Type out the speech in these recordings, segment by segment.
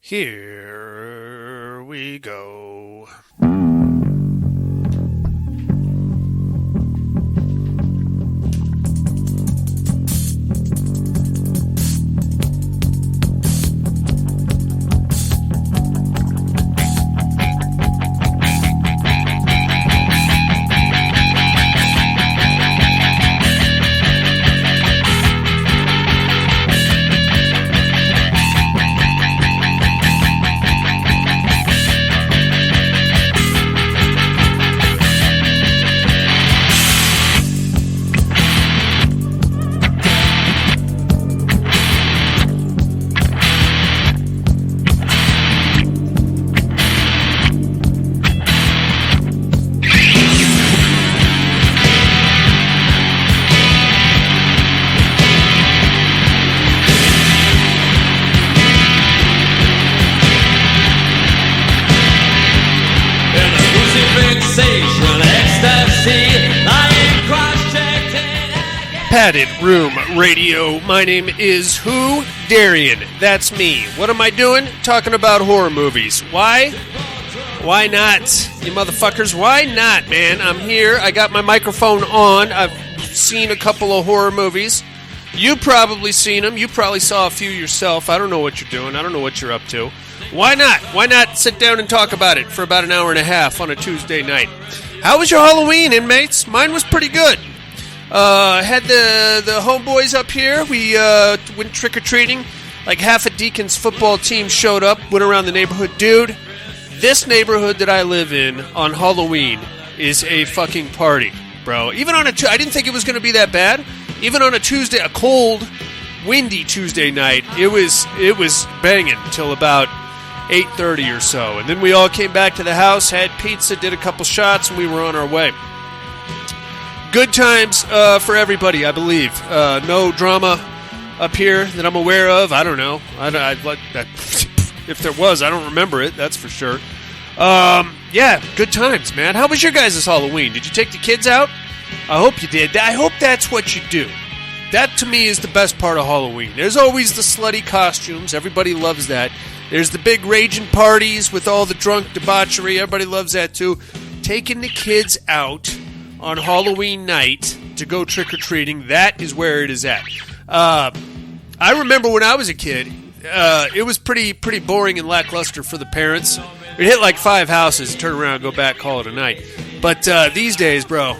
Here we go. Padded Room Radio. My name is who? Darian. That's me. What am I doing? Talking about horror movies. Why? Why not? You motherfuckers, why not, man? I'm here. I got my microphone on. I've seen a couple of horror movies. You've probably seen them. You probably saw a few yourself. I don't know what you're doing. I don't know what you're up to. Why not? Why not sit down and talk about it for about an hour and a half on a Tuesday night? How was your Halloween, inmates? Mine was pretty good. Had the homeboys up here. We went trick-or-treating. Like half a Deacon's football team showed up, went around the neighborhood. Dude, this neighborhood that I live in on Halloween is a fucking party, bro. Even on I didn't think it was going to be that bad. Even on a Tuesday, a cold, windy Tuesday night, it was banging till about 8:30 or so. And then we all came back to the house, had pizza, did a couple shots, and we were on our way. Good times for everybody, I believe. No drama up here that I'm aware of. I don't know. If there was, I don't remember it. That's for sure. Yeah, good times, man. How was your guys' Halloween? Did you take the kids out? I hope you did. I hope that's what you do. That, to me, is the best part of Halloween. There's always the slutty costumes. Everybody loves that. There's the big raging parties with all the drunk debauchery. Everybody loves that, too. Taking the kids out on Halloween night to go trick-or-treating, that is where it is at. I remember when I was a kid, it was pretty boring and lackluster for the parents. We'd hit like 5 houses, turn around, go back, call it a night. But these days, bro,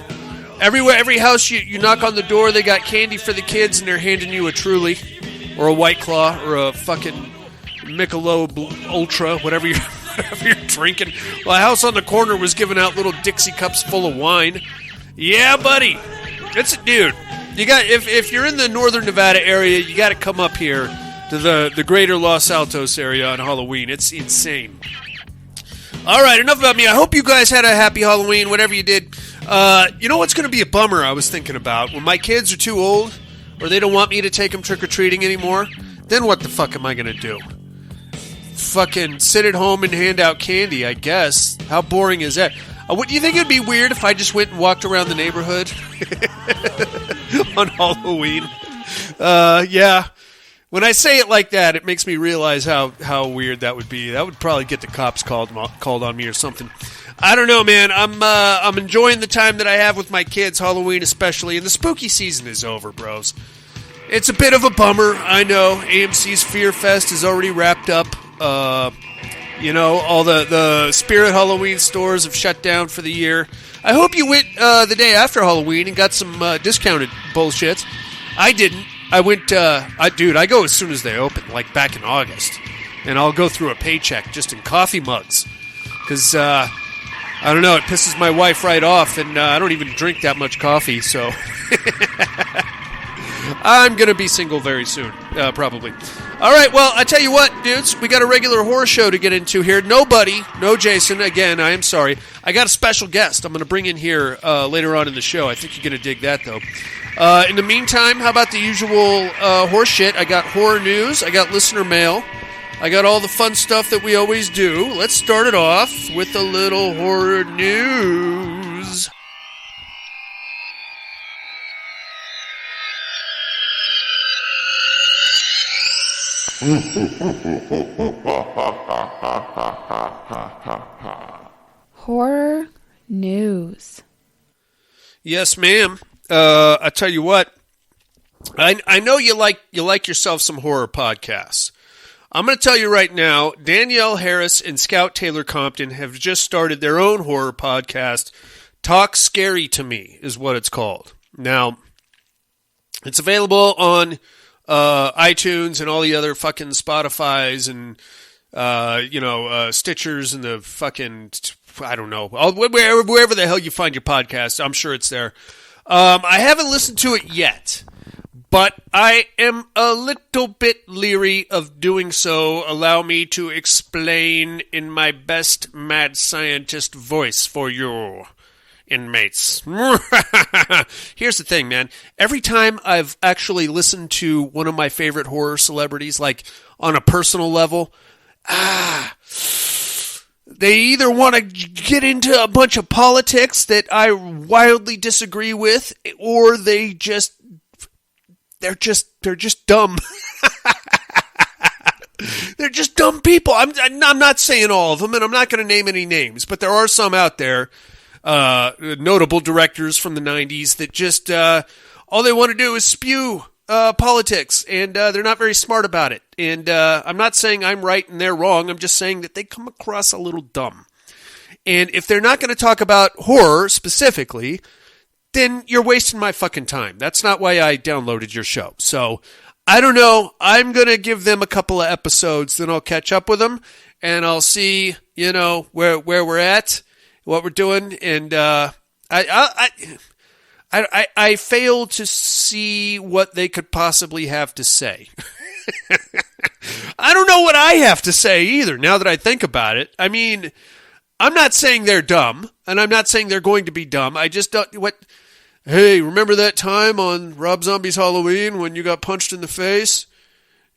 every house you knock on the door, they got candy for the kids, and they're handing you a Truly, or a White Claw, or a fucking Michelob Ultra, whatever you're drinking. Well, a house on the corner was giving out little Dixie cups full of wine. Yeah, buddy. Dude. You got if you're in the northern Nevada area, you got to come up here to the greater Los Altos area on Halloween. It's insane. All right, enough about me. I hope you guys had a happy Halloween, whatever you did. You know what's going to be a bummer I was thinking about? When my kids are too old, or they don't want me to take them trick-or-treating anymore, then what the fuck am I going to do? Fucking sit at home and hand out candy, I guess. How boring is that? What do you think it'd be weird if I just went and walked around the neighborhood on Halloween? Yeah. When I say it like that, it makes me realize how weird that would be. That would probably get the cops called on me or something. I don't know, man. I'm enjoying the time that I have with my kids, Halloween especially, and the spooky season is over, bros. It's a bit of a bummer, I know. AMC's Fear Fest is already wrapped up. All the Spirit Halloween stores have shut down for the year. I hope you went the day after Halloween and got some discounted bullshit. I didn't. I went, I go as soon as they open, like back in August. And I'll go through a paycheck just in coffee mugs. Because, I don't know, it pisses my wife right off, and I don't even drink that much coffee, so I'm going to be single very soon, probably. All right, well, I tell you what, dudes, we got a regular horror show to get into here. No Jason, again, I am sorry. I got a special guest I'm going to bring in here later on in the show. I think you're going to dig that, though. In the meantime, how about the usual horse shit? I got horror news, I got listener mail, I got all the fun stuff that we always do. Let's start it off with a little horror news. Horror news. Yes, ma'am. I tell you what, I know you like yourself some horror podcasts. I'm going to tell you right now, Danielle Harris and Scout Taylor Compton have just started their own horror podcast. Talk Scary to Me is what it's called. Now, it's available on iTunes and all the other fucking Spotifys and Stitchers and the fucking, I don't know, wherever the hell you find your podcast. I'm sure it's there. I haven't listened to it yet, but I am a little bit leery of doing so. Allow me to explain in my best mad scientist voice for you inmates. Here's the thing, man. Every time I've actually listened to one of my favorite horror celebrities, like on a personal level, they either want to get into a bunch of politics that I wildly disagree with, or they're just dumb. They're just dumb people. I'm not saying all of them, and I'm not going to name any names, but there are some out there, notable directors from the 90s that just all they want to do is spew politics, and they're not very smart about it. And I'm not saying I'm right and they're wrong. I'm just saying that they come across a little dumb. And if they're not going to talk about horror specifically, then you're wasting my fucking time. That's not why I downloaded your show. So I don't know. I'm going to give them a couple of episodes, then I'll catch up with them, and I'll see, where we're at, what we're doing. And I fail to see what they could possibly have to say. I don't know what I have to say either, now that I think about it. I mean, I'm not saying they're dumb, and I'm not saying they're going to be dumb. I just don't... Hey, remember that time on Rob Zombie's Halloween when you got punched in the face?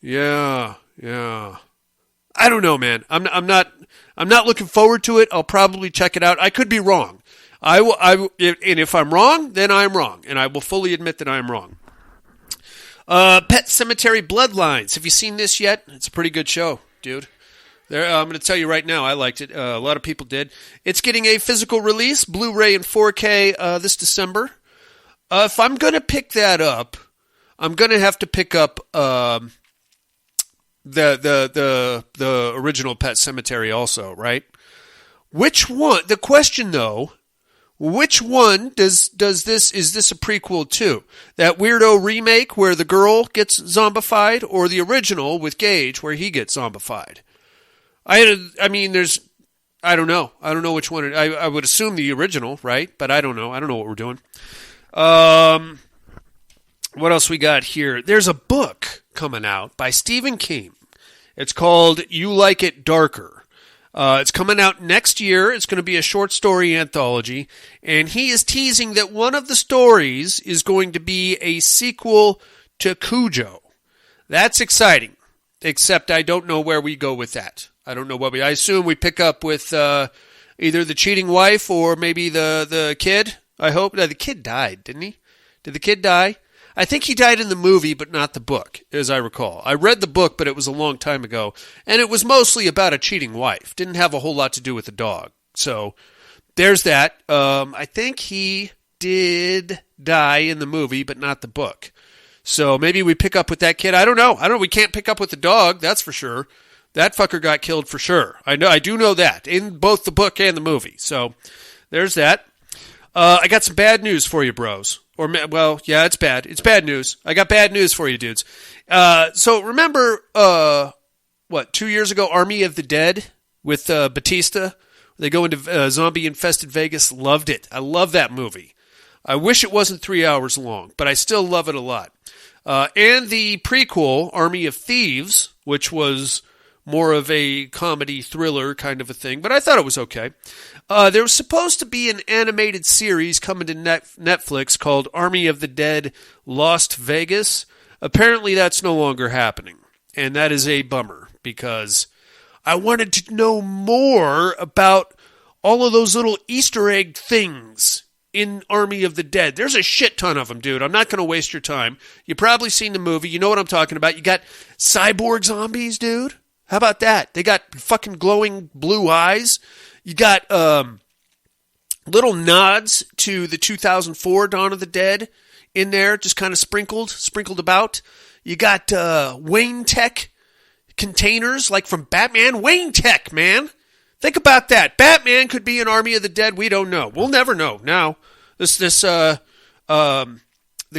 Yeah. I don't know, man. I'm not looking forward to it. I'll probably check it out. I could be wrong. And if I'm wrong, then I'm wrong, and I will fully admit that I'm wrong. Pet Sematary Bloodlines. Have you seen this yet? It's a pretty good show, dude. I'm going to tell you right now, I liked it. A lot of people did. It's getting a physical release, Blu-ray and 4K this December. If I'm going to pick that up, I'm going to have to pick up the original Pet Sematary also, right? Which one? The question though. Which one is this a prequel to? That weirdo remake where the girl gets zombified, or the original with Gage where he gets zombified? I don't know. I don't know which one. I would assume the original, right? But I don't know. I don't know what we're doing. What else we got here? There's a book coming out by Stephen King. It's called You Like It Darker. It's coming out next year. It's going to be a short story anthology. And he is teasing that one of the stories is going to be a sequel to Cujo. That's exciting. Except I don't know where we go with that. I don't know what I assume we pick up with either the cheating wife or maybe the kid. I hope. No, the kid died, didn't he? Did the kid die? I think he died in the movie, but not the book, as I recall. I read the book, but it was a long time ago, and it was mostly about a cheating wife. Didn't have a whole lot to do with the dog. So there's that. I think he did die in the movie, but not the book. So maybe we pick up with that kid. I don't know. We can't pick up with the dog, that's for sure. That fucker got killed for sure. I do know that in both the book and the movie. So there's that. I got some bad news for you, bros. It's bad. It's bad news. I got bad news for you, dudes. So remember, 2 years ago, Army of the Dead with Batista? They go into zombie-infested Vegas. Loved it. I love that movie. I wish it wasn't 3 hours long, but I still love it a lot. And the prequel, Army of Thieves, which was more of a comedy thriller kind of a thing, but I thought it was okay. There was supposed to be an animated series coming to Netflix called Army of the Dead Lost Vegas. Apparently that's no longer happening, and that is a bummer because I wanted to know more about all of those little Easter egg things in Army of the Dead. There's a shit ton of them, dude. I'm not going to waste your time. You've probably seen the movie. You know what I'm talking about. You got cyborg zombies, dude. How about that? They got fucking glowing blue eyes. You got little nods to the 2004 Dawn of the Dead in there, just kind of sprinkled about. You got Wayne Tech containers, like from Batman. Wayne Tech, man. Think about that. Batman could be an Army of the Dead. We don't know. We'll never know. Now, the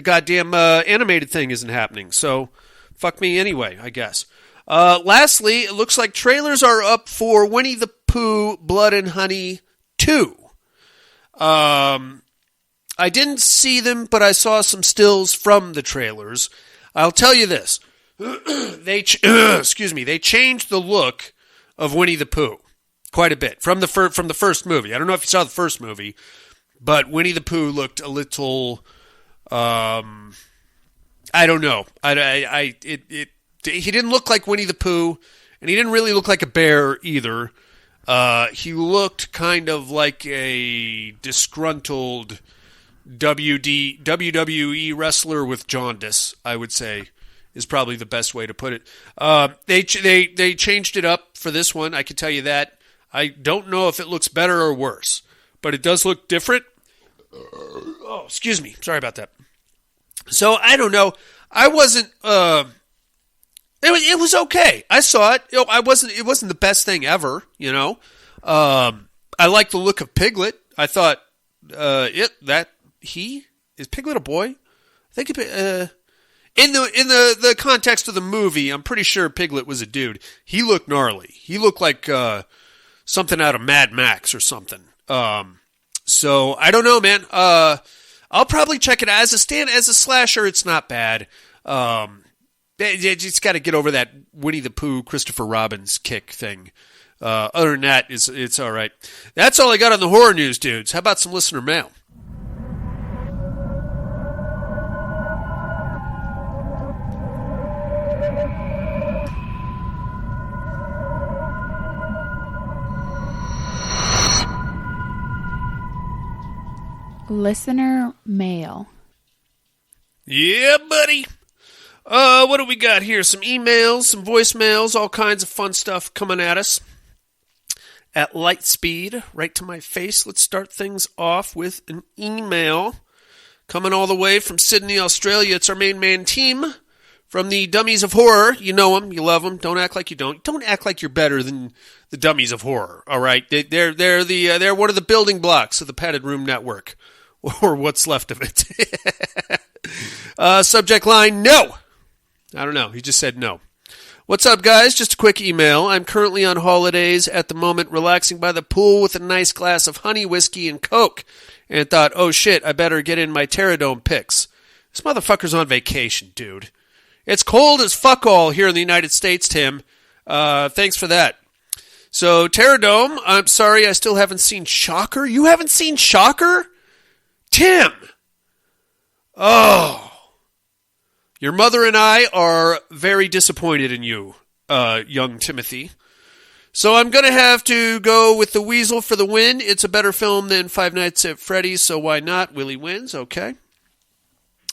goddamn animated thing isn't happening. So, fuck me anyway, I guess. Lastly, it looks like trailers are up for Winnie the Pooh, Blood and Honey 2. I didn't see them, but I saw some stills from the trailers. I'll tell you this. They changed the look of Winnie the Pooh quite a bit from the first movie. I don't know if you saw the first movie, but Winnie the Pooh looked a little I don't know. He didn't look like Winnie the Pooh, and he didn't really look like a bear either. He looked kind of like a disgruntled WWE wrestler with jaundice, I would say, is probably the best way to put it. They changed it up for this one, I can tell you that. I don't know if it looks better or worse, but it does look different. Oh, excuse me. Sorry about that. So, I don't know. I wasn't... It was okay. I saw it. It wasn't the best thing ever, you know. I like the look of Piglet. I thought is Piglet a boy? I think in the context of the movie, I'm pretty sure Piglet was a dude. He looked gnarly. He looked like something out of Mad Max or something. So I don't know, man. I'll probably check it out as a slasher. It's not bad. You just got to get over that Winnie the Pooh, Christopher Robin's kick thing. Other than that, it's all right. That's all I got on the horror news, dudes. How about some listener mail? Listener mail. Yeah, buddy. What do we got here? Some emails, some voicemails, all kinds of fun stuff coming at us at light speed, right to my face. Let's start things off with an email coming all the way from Sydney, Australia. It's our main man team from the Dummies of Horror. You know them, you love them. Don't act like you don't. Don't act like you're better than the Dummies of Horror. All right, they're one of the building blocks of the Padded Room Network, or what's left of it. Subject line: no. I don't know. He just said no. What's up, guys? Just a quick email. I'm currently on holidays at the moment, relaxing by the pool with a nice glass of honey whiskey and Coke, and thought, oh shit, I better get in my Terradome pics. This motherfucker's on vacation, dude. It's cold as fuck all here in the United States, Tim. Thanks for that. So, Terradome, I'm sorry I still haven't seen Shocker. You haven't seen Shocker? Tim! Oh... Your mother and I are very disappointed in you, young Timothy. So I'm going to have to go with The Weasel for the win. It's a better film than Five Nights at Freddy's, so why not? Willie wins, okay.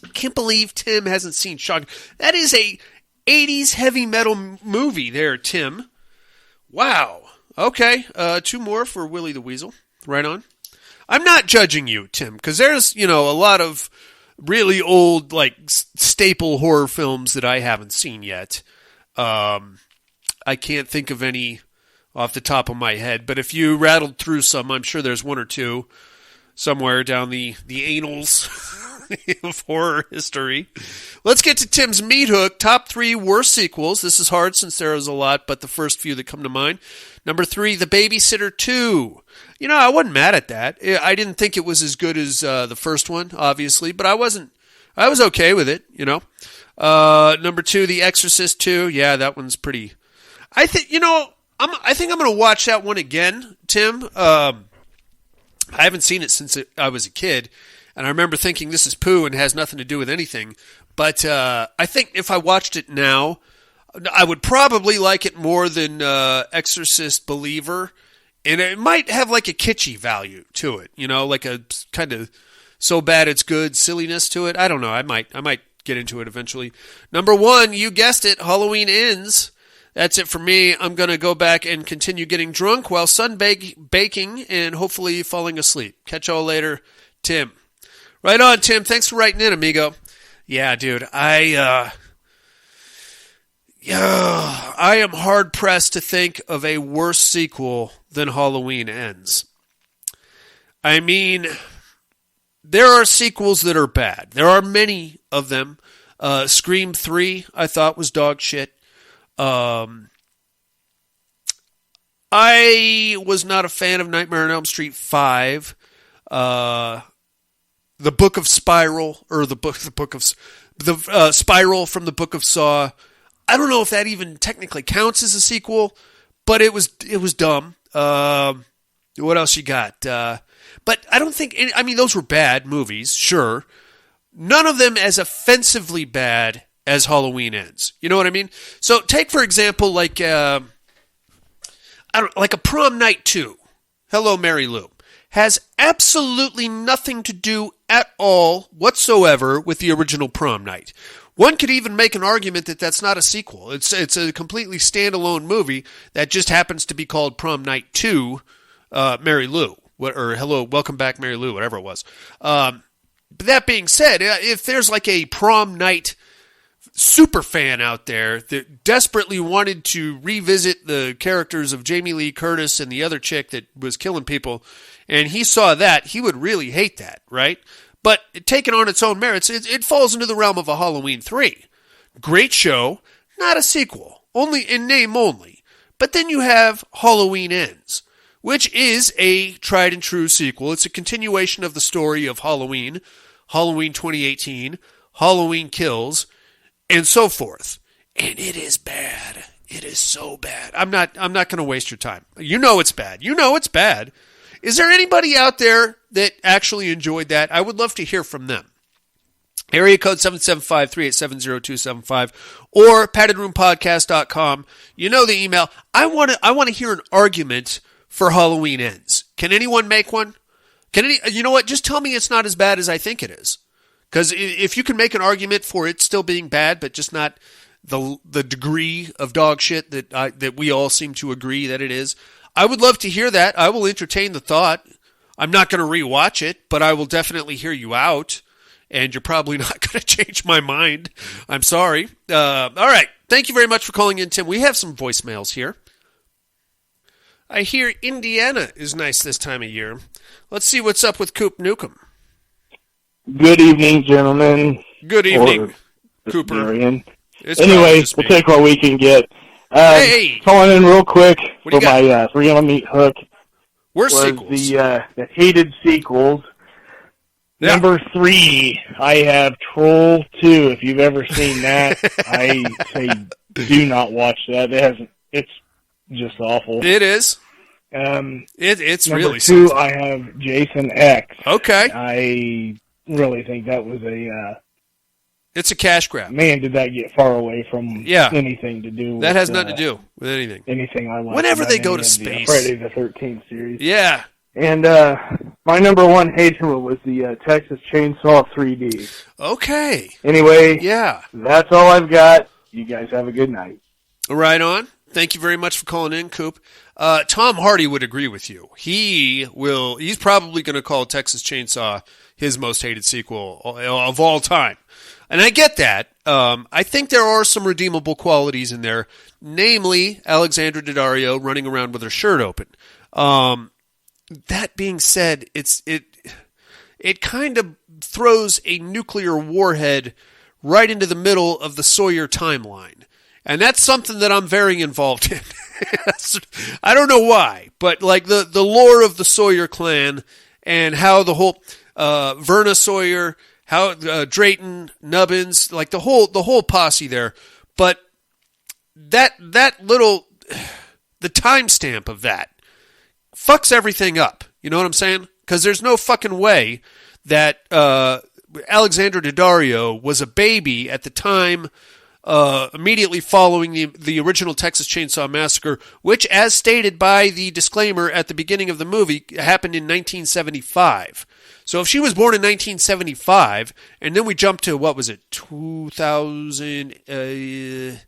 I can't believe Tim hasn't seen Shocker. That is a 80s heavy metal movie there, Tim. Wow. Okay, 2 more for Willie the Weasel. Right on. I'm not judging you, Tim, because there's, a lot of really old, like, staple horror films that I haven't seen yet. I can't think of any off the top of my head, but if you rattled through some, I'm sure there's 1 or 2 somewhere down the annals of horror history. Let's get to Tim's meat hook. Top 3 worst sequels. This is hard since there is a lot, but the first few that come to mind. Number 3, The Babysitter 2. I wasn't mad at that. I didn't think it was as good as the first one, obviously, but I was okay with it, Number 2, The Exorcist 2. Yeah, that one's pretty. I think I'm going to watch that one again, Tim. I haven't seen it since I was a kid, and I remember thinking this is poo and has nothing to do with anything. But I think if I watched it now, I would probably like it more than Exorcist Believer. And it might have like a kitschy value to it, like a kind of so bad it's good silliness to it. I don't know. I might get into it eventually. Number 1, you guessed it, Halloween Ends. That's it for me. I'm going to go back and continue getting drunk while baking and hopefully falling asleep. Catch y'all later, Tim. Right on, Tim. Thanks for writing in, amigo. Yeah, dude. I am hard-pressed to think of a worse sequel than Halloween Ends. I mean, there are sequels that are bad. There are many of them. Scream 3, I thought, was dog shit. I was not a fan of Nightmare on Elm Street 5. The Book of Spiral, or the Spiral from the Book of Saw. I don't know if that even technically counts as a sequel, but it was dumb. What else you got? But I don't think those were bad movies, sure. None of them as offensively bad as Halloween Ends. You know what I mean? So take, for example, like a Prom Night 2, Hello, Mary Lou, has absolutely nothing to do at all whatsoever with the original Prom Night. One could even make an argument that that's not a sequel. It's a completely standalone movie that just happens to be called Prom Night 2, Mary Lou, or Hello, Welcome Back, Mary Lou, whatever it was. But that being said, if there's like a Prom Night super fan out there that desperately wanted to revisit the characters of Jamie Lee Curtis and the other chick that was killing people, and he saw that, he would really hate that, right? But taken on its own merits, it falls into the realm of a Halloween 3. Great show, not a sequel, only in name only. But then you have Halloween Ends, which is a tried and true sequel. It's a continuation of the story of Halloween, Halloween 2018, Halloween Kills, and so forth. And it is bad. It is so bad. I'm not going to waste your time. You know it's bad. You know it's bad. Is there anybody out there that actually enjoyed that? I would love to hear from them. Area code 775-387-0275 or paddedroompodcast.com. You know the email. I want to hear an argument for Halloween Ends. Can anyone make one? You know what? Just tell me it's not as bad as I think it is. Because if you can make an argument for it still being bad, but just not the degree of dog shit that we all seem to agree that it is, I would love to hear that. I will entertain the thought. I'm not going to rewatch it, but I will definitely hear you out. And you're probably not going to change my mind. I'm sorry. All right. Thank you very much for calling in, Tim. We have some voicemails here. I hear Indiana is nice this time of year. Let's see what's up with Coop Newcomb. Good evening, gentlemen. Good evening, Cooper. Anyway, we'll take what we can get. Hey! Calling in real quick for my Three on a Meat Hook. Worst sequels. The hated sequels. Yeah. Number 3, I have Troll 2. If you've ever seen that, I say do not watch that. It's just awful. It is. It's number really 2, something. I have Jason X. Okay. I really think that was it's a cash grab. Man, did that get far away from anything to do with... That has nothing to do with anything. Anything I like. Whenever they go to space. Friday the 13th series. Yeah. And my number 1 hate was the Texas Chainsaw 3D. Okay. Anyway, yeah, that's all I've got. You guys have a good night. Right on. Thank you very much for calling in, Coop. Tom Hardy would agree with you. He's probably going to call Texas Chainsaw his most hated sequel of all time. And I get that. I think there are some redeemable qualities in there, namely Alexandra Daddario running around with her shirt open. That being said, it kind of throws a nuclear warhead right into the middle of the Sawyer timeline. And that's something that I'm very involved in. I don't know why, but like the lore of the Sawyer clan and how the whole Verna Sawyer, how Drayton, Nubbins, like the whole posse there. But that little the timestamp of that fucks everything up. You know what I'm saying? Because there's no fucking way that Alexandra Daddario was a baby at the time immediately following the original Texas Chainsaw Massacre, which, as stated by the disclaimer at the beginning of the movie, happened in 1975. So if she was born in 1975, and then we jump to, what was it, 2000... when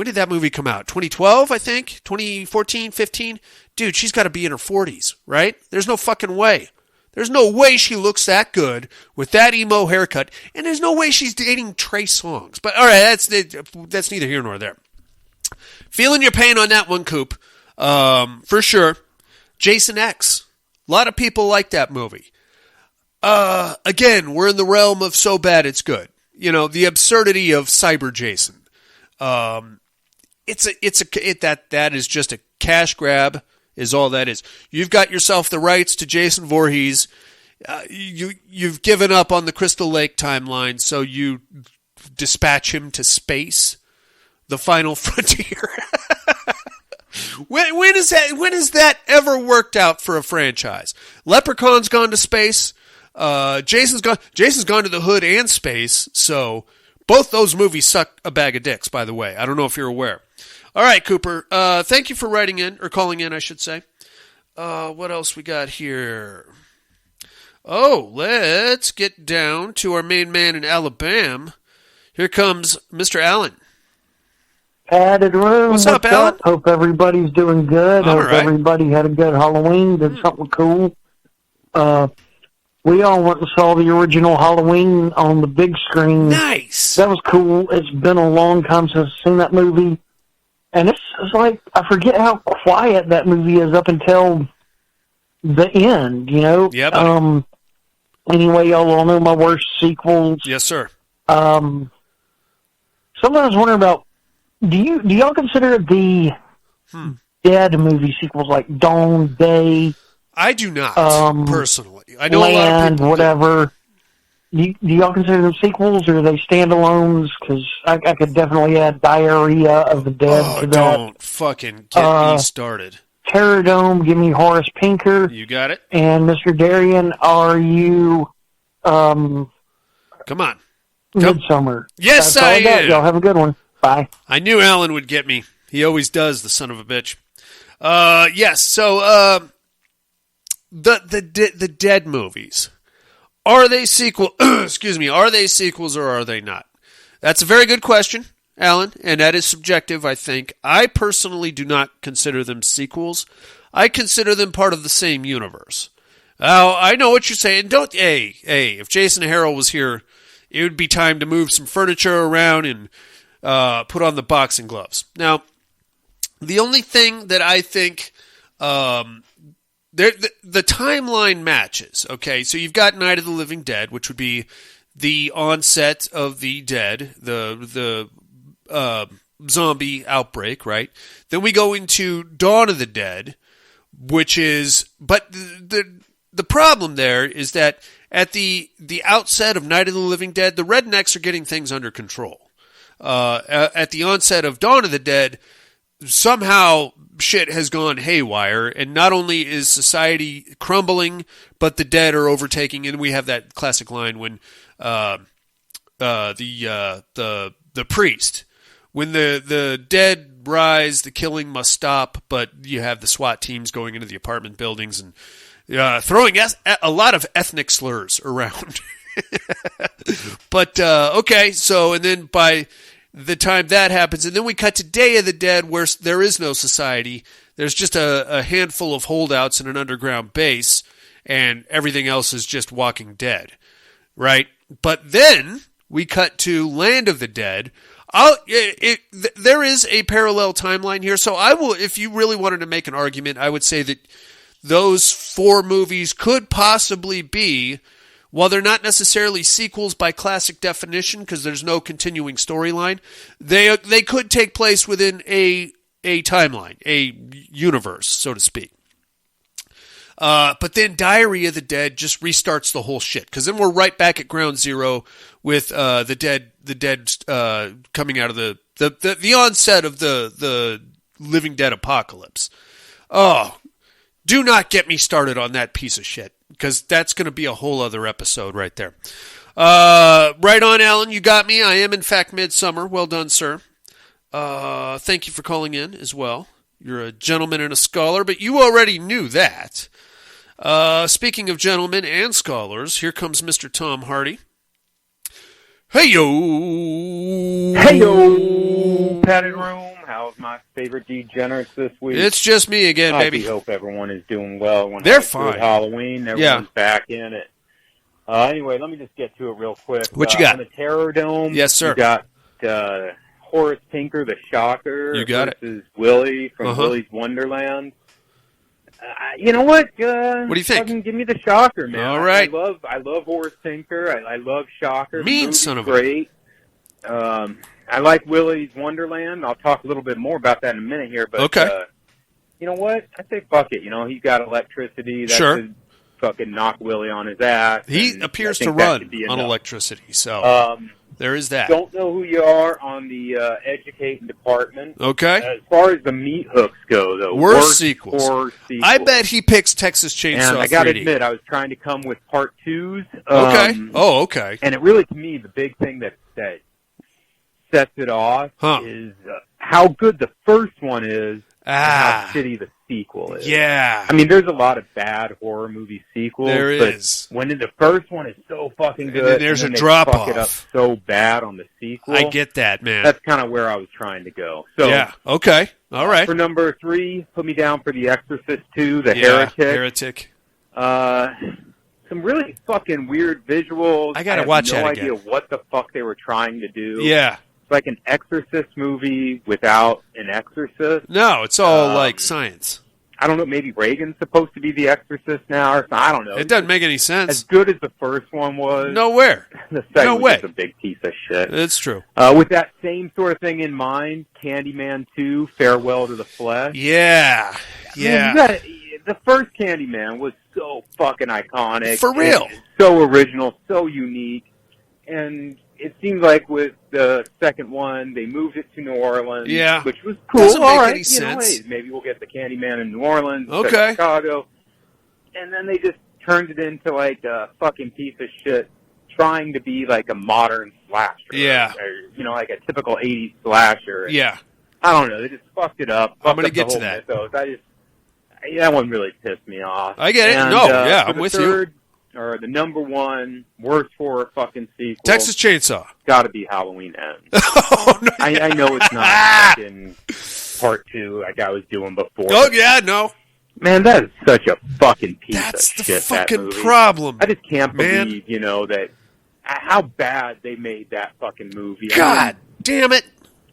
did that movie come out? 2012, I think? 2014, 15? Dude, she's got to be in her 40s, right? There's no fucking way. There's no way she looks that good with that emo haircut, and there's no way she's dating Trey Songz. But all right, that's neither here nor there. Feeling your pain on that one, Coop, for sure. Jason X. A lot of people like that movie. Again, we're in the realm of so bad it's good. You know, the absurdity of Cyber Jason. That is just a cash grab. Is all that is. You've got yourself the rights to Jason Voorhees. You've given up on the Crystal Lake timeline, so you dispatch him to space, the final frontier. When has that ever worked out for a franchise? Leprechaun's gone to space. Jason's gone to the hood and space. So both those movies suck a bag of dicks. By the way, I don't know if you're aware. All right, Cooper. Thank you for writing in, or calling in, I should say. What else we got here? Oh, let's get down to our main man in Alabama. Here comes Mr. Allen. Added room. What's up, Alan? Hope everybody's doing good. All Hope right. everybody had a good Halloween, did something cool. We all went and saw the original Halloween on the big screen. Nice. That was cool. It's been a long time since I've seen that movie. And it's like, I forget how quiet that movie is up until the end, you know? Yeah, buddy. Anyway, y'all all know my worst sequels. Yes, sir. Sometimes wondering about, do y'all consider the Dead movie sequels like Dawn, Day? I do not, personally. I know Land, a lot of people whatever. Do y'all consider them sequels, or are they standalones? Because I could definitely add Diarrhea of the Dead to that. Don't fucking get me started. Terror Dome, give me Horace Pinker. You got it? And Mr. Darien, are you Come on. Midsummer? Yes, That's all I got. am. Y'all have a good one. Bye. I knew Alan would get me. He always does, the son of a bitch. Yes, so the Dead movies. Are they sequel? Excuse me. Are they sequels or are they not? That's a very good question, Alan, and that is subjective, I think. I personally do not consider them sequels. I consider them part of the same universe. Now, I know what you're saying. Hey, if Jason Harrell was here, it would be time to move some furniture around and put on the boxing gloves. Now, the only thing that I think the timeline matches, okay? So you've got Night of the Living Dead, which would be the onset of the dead, the zombie outbreak, right? Then we go into Dawn of the Dead, which is... But the problem there is that at the outset of Night of the Living Dead, the rednecks are getting things under control. At the onset of Dawn of the Dead, somehow shit has gone haywire, and not only is society crumbling, but the dead are overtaking. And we have that classic line when the priest, when the dead rise, the killing must stop. But you have the SWAT teams going into the apartment buildings and throwing a lot of ethnic slurs around. But okay, so and then by the time that happens, and then we cut to Day of the Dead, where there is no society. There's just a handful of holdouts in an underground base, and everything else is just Walking Dead, right? But then we cut to Land of the Dead. There is a parallel timeline here, so I will. If you really wanted to make an argument, I would say that those four movies could possibly be, while they're not necessarily sequels by classic definition because there's no continuing storyline, they could take place within a timeline, a universe, so to speak. But then Diary of the Dead just restarts the whole shit, because then we're right back at ground zero with the dead coming out of the onset of the Living Dead apocalypse. Oh, do not get me started on that piece of shit, because that's going to be a whole other episode right there. Right on, Alan. You got me. I am, in fact, Midsummer. Well done, sir. Thank you for calling in as well. You're a gentleman and a scholar, but you already knew that. Speaking of gentlemen and scholars, here comes Mr. Tom Hardy. Hey-yo! Hey-yo! Padded room. How's my favorite degenerates this week? It's just me again, baby. I hope everyone is doing well. They're fine. Good Halloween. Everyone's back in it. Anyway, let me just get to it real quick. What you got? On the Terror Dome, yes, sir. You got Horace Pinker, the Shocker, you got versus Willie from Willy's Wonderland. You know what? What do you think? Give me the Shocker, man. All right. I love Horace Pinker. I love Shocker. Mean son of a... Great. I like Willy's Wonderland. I'll talk a little bit more about that in a minute here. But, okay. You know what? I say fuck it. You know, he's got electricity. That sure. Fucking knock Willie on his ass. He appears to run on electricity, so there is that. Don't know who you are on the educating department. Okay. As far as the meat hooks go, though, worst sequels. Horror sequels. I bet he picks Texas Chainsaw 3D. And I got to admit, I was trying to come with part twos. Okay. Okay. And it really, to me, the big thing that sets it off is how good the first one is and how shitty the sequel is. Yeah. I mean, there's a lot of bad horror movie sequels. There is. When the first one is so fucking good, and then there's and a drop fuck off. It up so bad on the sequel. I get that, man. That's kind of where I was trying to go. So yeah. Okay. All right. For number 3, put me down for The Exorcist 2, The Heretic. Some really fucking weird visuals. I gotta watch that again. again. I have no idea what the fuck they were trying to do. Yeah. It's like an Exorcist movie without an exorcist. No, it's all like science. I don't know, maybe Reagan's supposed to be the exorcist now, or I don't know. It doesn't make any sense. As good as the first one was. Nowhere. The second no way. was just a big piece of shit. It's true. With that same sort of thing in mind, Candyman 2, Farewell to the Flesh. Yeah. Yeah. Man, the first Candyman was so fucking iconic. For real. So original, so unique. And it seems like with the second one, they moved it to New Orleans, which was cool. Doesn't make all right, any sense. Maybe we'll get the Candyman in New Orleans, okay. Chicago. And then they just turned it into like a fucking piece of shit, trying to be like a modern slasher. Yeah. Or, like a typical 80s slasher. Yeah. I don't know. They just fucked it up. I'm going to get to that. Mythos. That one really pissed me off. I get it. And, I'm with you. Or the number one worst horror fucking sequel. Texas Chainsaw. Got to be Halloween Ends. Oh, no. I know it's not fucking part 2 like I was doing before. Oh, yeah, no. Man, that is such a fucking piece of shit. That's the fucking that movie. problem. I just can't believe, that how bad they made that fucking movie. God damn it.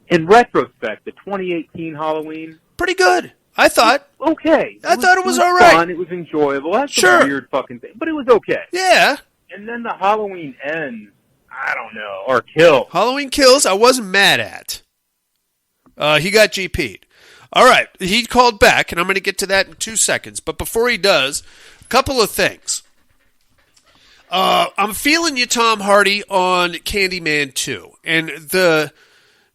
In retrospect, the 2018 Halloween. Pretty good. I thought. Okay. I thought it was all right. Fun. It was enjoyable. That's a weird fucking thing. But it was okay. Yeah. And then the Halloween Ends, I don't know, or Kills. Halloween Kills, I wasn't mad at. He got GP'd. All right. He called back, and I'm going to get to that in 2 seconds. But before he does, a couple of things. I'm feeling you, Tom Hardy, on Candyman 2. And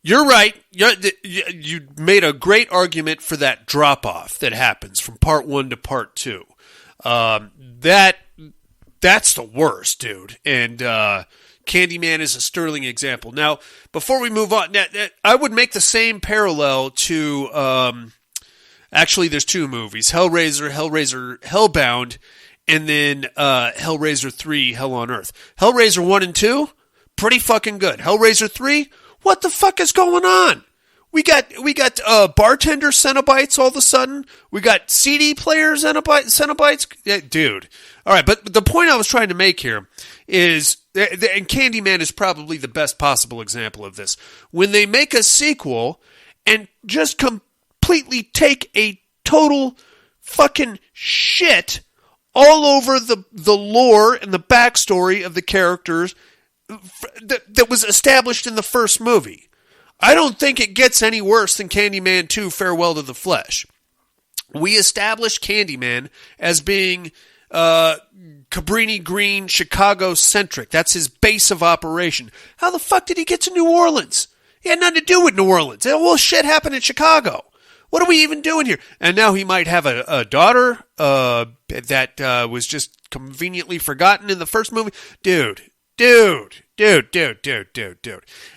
you're right. You made a great argument for that drop-off that happens from part 1 to part 2. That's the worst, dude. And Candyman is a sterling example. Now, before we move on, I would make the same parallel to, actually, there's 2 movies, Hellraiser, Hellbound, and then Hellraiser 3, Hell on Earth. Hellraiser 1 and 2, pretty fucking good. Hellraiser 3, what the fuck is going on? We got bartender Cenobites all of a sudden. We got CD player Cenobites. Yeah, dude. All right, but the point I was trying to make here is, and Candyman is probably the best possible example of this. When they make a sequel and just completely take a total fucking shit all over the lore and the backstory of the characters that was established in the first movie. I don't think it gets any worse than Candyman 2, Farewell to the Flesh. We established Candyman as being Cabrini Green, Chicago-centric. That's his base of operation. How the fuck did he get to New Orleans? He had nothing to do with New Orleans. That whole shit happened in Chicago. What are we even doing here? And now he might have a daughter that was just conveniently forgotten in the first movie. Dude, Dude.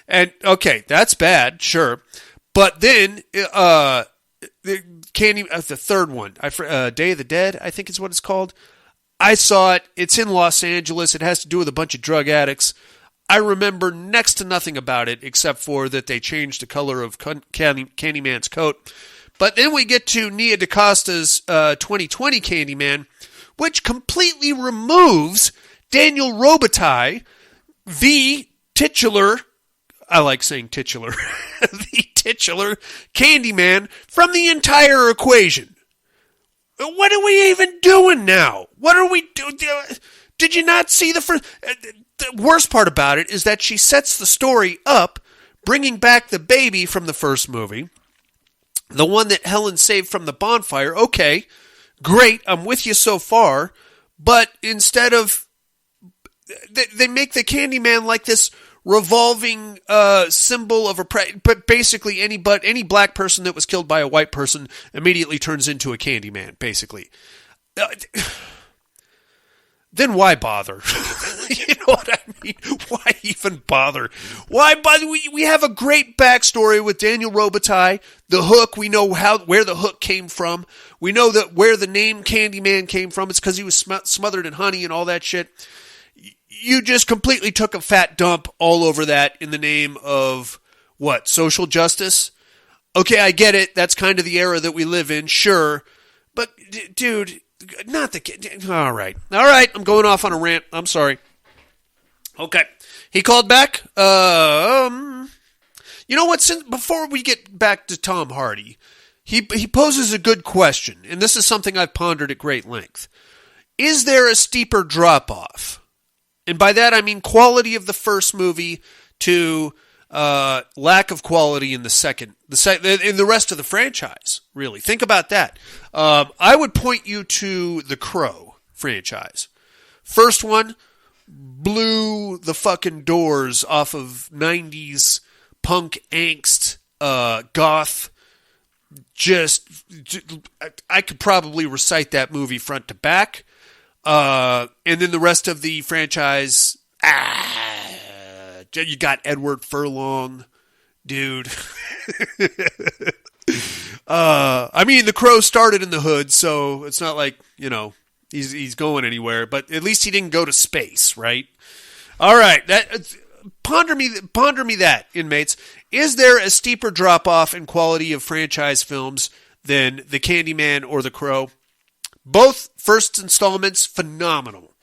And, okay, that's bad, sure. But then, the third one, Day of the Dead, I think is what it's called. I saw it. It's in Los Angeles. It has to do with a bunch of drug addicts. I remember next to nothing about it except for that they changed the color of Candyman's coat. But then we get to Nia DaCosta's 2020 Candyman, which completely removes Daniel Robitaille, the titular, I like saying titular, the titular Candyman from the entire equation. What are we even doing now? What are we doing? Did you not see the first? The worst part about it is that she sets the story up, bringing back the baby from the first movie, the one that Helen saved from the bonfire. Okay, great, I'm with you so far, but instead of, they make the Candyman like this revolving symbol of but basically any black person that was killed by a white person immediately turns into a Candyman, basically. Then why bother? You know what I mean? Why even bother? Why bother? We have a great backstory with Daniel Robitaille. The Hook, we know where the Hook came from. We know that where the name Candyman came from. It's because he was smothered in honey and all that shit. You just completely took a fat dump all over that in the name of, what, social justice? Okay, I get it. That's kind of the era that we live in, sure. But, dude, not the kid. All right, I'm going off on a rant. I'm sorry. Okay. He called back. You know what? Before we get back to Tom Hardy, he poses a good question, and this is something I've pondered at great length. Is there a steeper drop-off? And by that I mean quality of the first movie to lack of quality in the second, in the rest of the franchise, really. Think about that. I would point you to the Crow franchise. First one blew the fucking doors off of 90s punk angst, goth. I could probably recite that movie front to back. And then the rest of the franchise, you got Edward Furlong, dude. I mean, the Crow started in the hood, so it's not like, he's going anywhere, but at least he didn't go to space, right? All right, ponder me that, inmates. Is there a steeper drop-off in quality of franchise films than The Candyman or The Crow? Both first installments, phenomenal.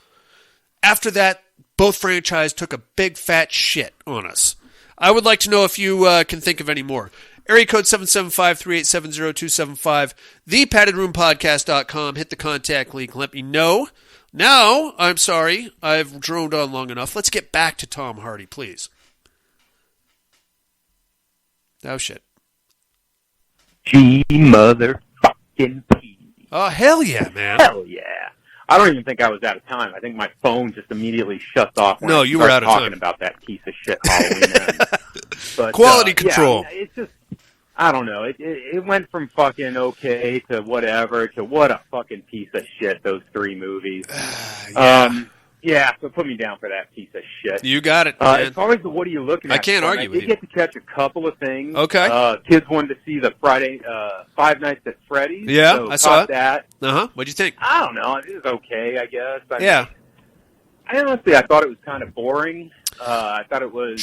After that, both franchise took a big fat shit on us. I would like to know if you can think of any more. Area code 775-387-0275, thepaddedroompodcast.com. Hit the contact link. Let me know. Now, I'm sorry, I've droned on long enough. Let's get back to Tom Hardy, please. Oh, shit. Gee, motherfucking P. Oh, hell yeah, man. Hell yeah. I don't even think I was out of time. I think my phone just immediately shuts off when you were out of talking time. about that piece of shit Halloween end. But, quality control. Yeah, it's just, I don't know. It went from fucking okay to whatever to what a fucking piece of shit, those three movies. Yeah. So put me down for that piece of shit. You got it, man. As far as the what are you looking at? I can't argue with you. I did get to catch a couple of things. Okay. Kids wanted to see the Friday Five Nights at Freddy's. Yeah, so I saw it. That. Uh-huh. What'd you think? I don't know. It was okay, I guess. I yeah. mean, I thought it was kind of boring. I thought it wasn't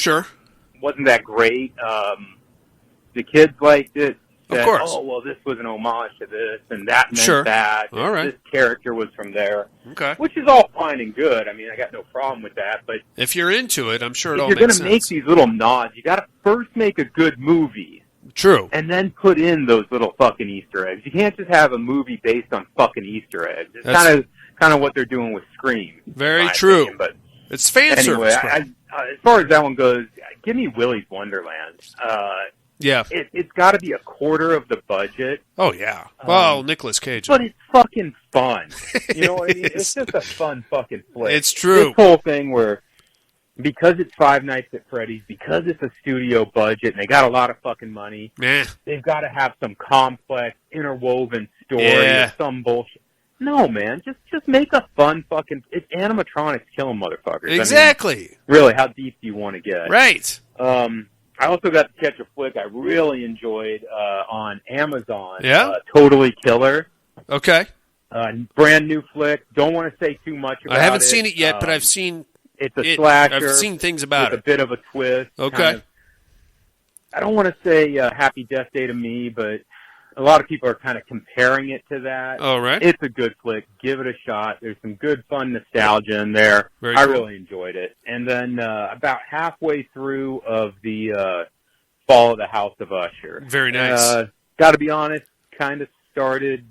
that great. The kids liked it. Of course. Oh, well, this was an homage to this, and that meant that. All right. This character was from there. Okay. Which is all fine and good. I mean, I got no problem with that. But if you're into it, I'm sure it all makes sense. If you're going to make these little nods, you got to first make a good movie. True. And then put in those little fucking Easter eggs. You can't just have a movie based on fucking Easter eggs. It's kind of what they're doing with Scream. Very true. Opinion, but it's fan anyway, service. As far as that one goes, give me Willy's Wonderland. Yeah. It's got to be a quarter of the budget. Oh, yeah. Well, Nicolas Cage. But it's fucking fun. You know what I mean? It's just a fun fucking flick. It's true. This whole thing where, because it's Five Nights at Freddy's, because it's a studio budget, and they got a lot of fucking money, they've got to have some complex, interwoven story or some bullshit. No, man, just make a fun fucking. It's animatronics killing motherfuckers. Exactly. I mean, really, how deep do you want to get? Right. I also got to catch a flick I really enjoyed on Amazon. Yeah. Totally Killer. Okay. Brand new flick. Don't want to say too much about it. I haven't seen it yet, but I've seen. It's a slasher. I've seen things about with it. A bit of a twist. Okay. Kind of, I don't want to say Happy Death Day to Me, but a lot of people are kind of comparing it to that. All right. It's a good flick. Give it a shot. There's some good, fun nostalgia in there. Very I cool. really enjoyed it. And then about halfway through of the Fall of the House of Usher. Very nice. Got to be honest, kind of started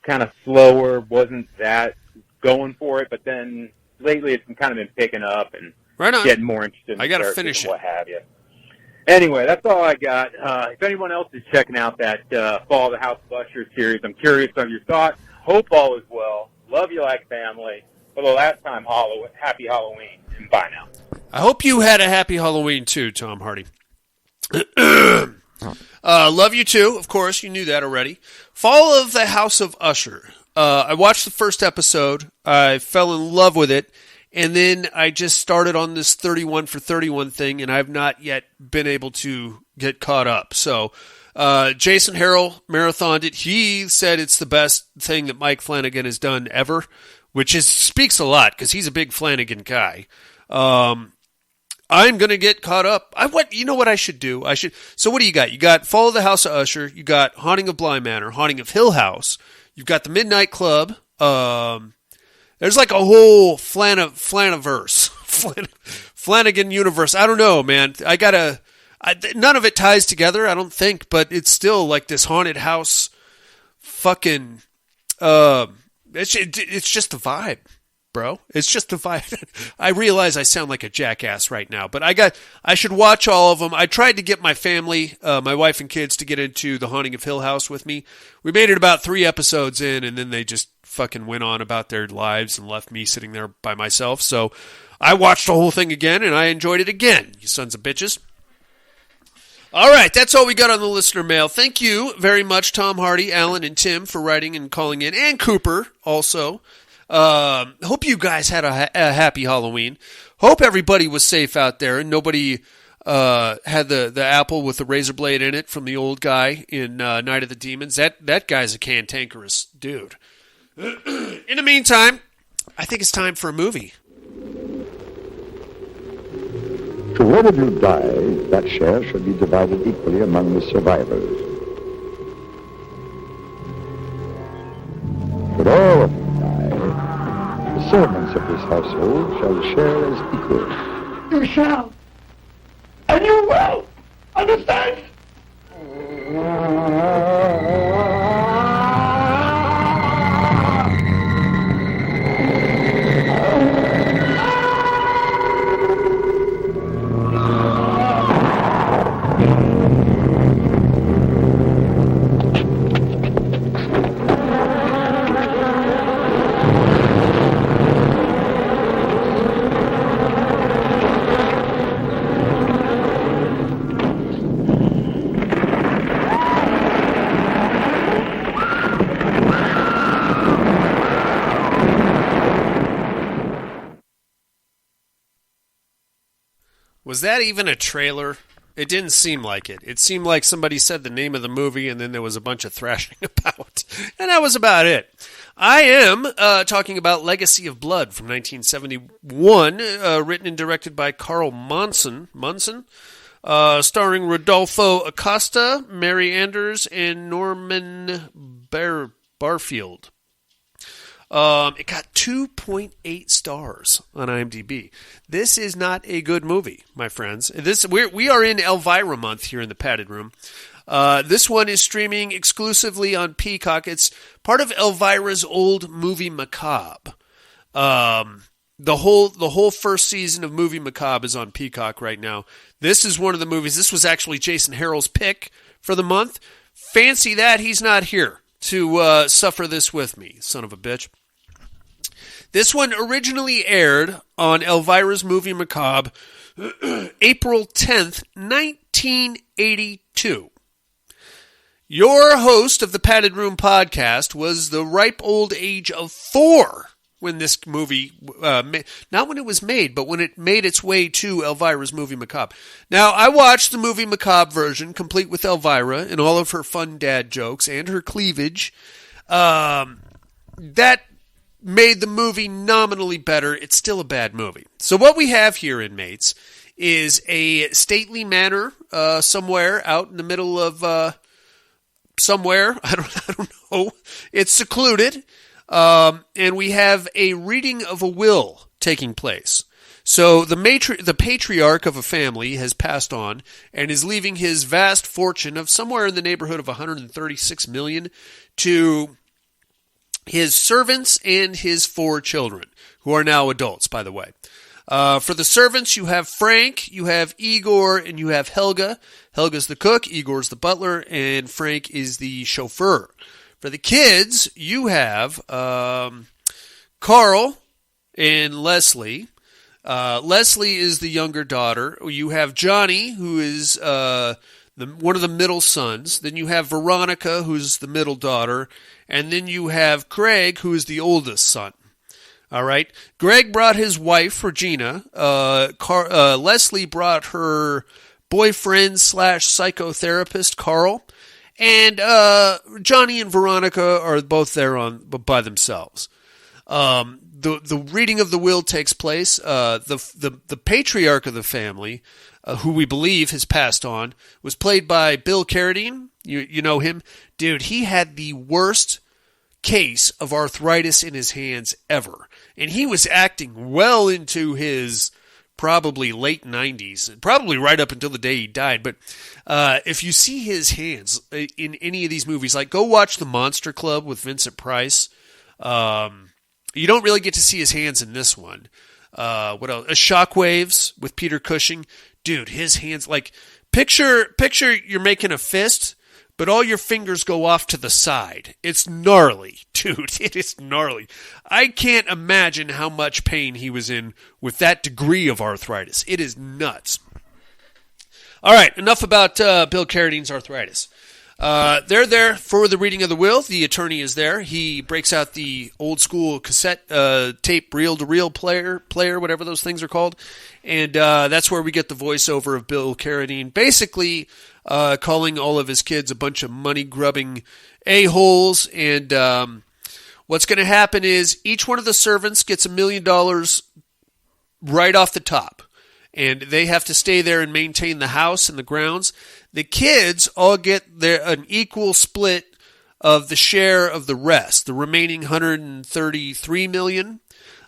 kind of slower. Wasn't that going for it, but then lately it's kind of been picking up and right on. getting more interested in I got to characters finish and it. what have you. Anyway, that's all I got. If anyone else is checking out that Fall of the House of Usher series, I'm curious of your thoughts. Hope all is well. Love you like family. For the last time, happy Halloween, and bye now. I hope you had a happy Halloween too, Tom Hardy. Love you too, of course. You knew that already. Fall of the House of Usher. I watched the first episode. I fell in love with it. And then I just started on this 31 for 31 thing, and I've not yet been able to get caught up. So Jason Harrell marathoned it. He said it's the best thing that Mike Flanagan has done ever, which speaks a lot because he's a big Flanagan guy. I'm going to get caught up. You know what I should do? So what do you got? You got Fall of the House of Usher. You got Haunting of Bly Manor, Haunting of Hill House. You've got the Midnight Club. There's like a whole Flanaverse. Flanagan universe. I don't know, man. None of it ties together, I don't think, but it's still like this haunted house fucking, it's just a vibe, bro. It's just a vibe. I realize I sound like a jackass right now, but I should watch all of them. I tried to get my family, my wife and kids, to get into The Haunting of Hill House with me. We made it about 3 episodes in, and then they just fucking went on about their lives and left me sitting there by myself. So I watched the whole thing again, and I enjoyed it again, you sons of bitches. All right, that's all we got on the listener mail. Thank you very much, Tom Hardy, Alan, and Tim for writing and calling in, and Cooper also. Hope you guys had a happy Halloween. Hope everybody was safe out there and nobody had the apple with the razor blade in it from the old guy in Night of the Demons. That guy's a cantankerous dude. In the meantime, I think it's time for a movie. Should you die, that share should be divided equally among the survivors. Should all of you die, the servants of this household shall share as equal. You shall. And you will. Understand? Was that even a trailer? It didn't seem like it. It seemed like somebody said the name of the movie and then there was a bunch of thrashing about. And that was about it. I am talking about Legacy of Blood from 1971, written and directed by Carl Munson, starring Rodolfo Acosta, Mary Anders, and Norman Barfield. It got 2.8 stars on IMDb. This is not a good movie, my friends. We are in Elvira month here in the Padded Room. This one is streaming exclusively on Peacock. It's part of Elvira's old Movie Macabre. The whole first season of Movie Macabre is on Peacock right now. This is one of the movies. This was actually Jason Harrell's pick for the month. Fancy that he's not here to suffer this with me, son of a bitch. This one originally aired on Elvira's Movie Macabre April 10th, 1982. Your host of the Padded Room podcast was the ripe old age of 4 when this movie, not when it was made, but when it made its way to Elvira's movie Macabre. Now, I watched the movie Macabre version, complete with Elvira and all of her fun dad jokes and her cleavage. That made the movie nominally better. It's still a bad movie. So what we have here, inmates, is a stately manor somewhere out in the middle of somewhere. I don't know. It's secluded. And we have a reading of a will taking place. So the patriarch of a family has passed on and is leaving his vast fortune of somewhere in the neighborhood of $136 million to his servants and his 4 children, who are now adults, by the way. For the servants, you have Frank, you have Igor, and you have Helga. Helga's the cook, Igor's the butler, and Frank is the chauffeur. For the kids, you have Carl and Leslie. Leslie is the younger daughter. You have Johnny, who is one of the middle sons. Then you have Veronica, who's the middle daughter. And then you have Craig, who is the oldest son. All right. Greg brought his wife, Regina. Leslie brought her boyfriend / psychotherapist, Carl. And Johnny and Veronica are both there by themselves. The reading of the will takes place. The patriarch of the family, who we believe has passed on, was played by Bill Carradine. You know him? Dude, he had the worst case of arthritis in his hands ever. And he was acting well into his probably late 90s, probably right up until the day he died. But if you see his hands in any of these movies, like go watch The Monster Club with Vincent Price. You don't really get to see his hands in this one. What else? Shockwaves with Peter Cushing. Dude, his hands, like, picture you're making a fist, but all your fingers go off to the side. It's gnarly, dude. It is gnarly. I can't imagine how much pain he was in with that degree of arthritis. It is nuts. All right, enough about Bill Carradine's arthritis. They're there for the reading of the will. The attorney is there. He breaks out the old school cassette tape reel-to-reel player, whatever those things are called. And that's where we get the voiceover of Bill Carradine, basically calling all of his kids a bunch of money-grubbing a-holes. And what's going to happen is each one of the servants gets $1 million right off the top. And they have to stay there and maintain the house and the grounds. The kids all get an equal split of the share of the rest, the remaining $133 million.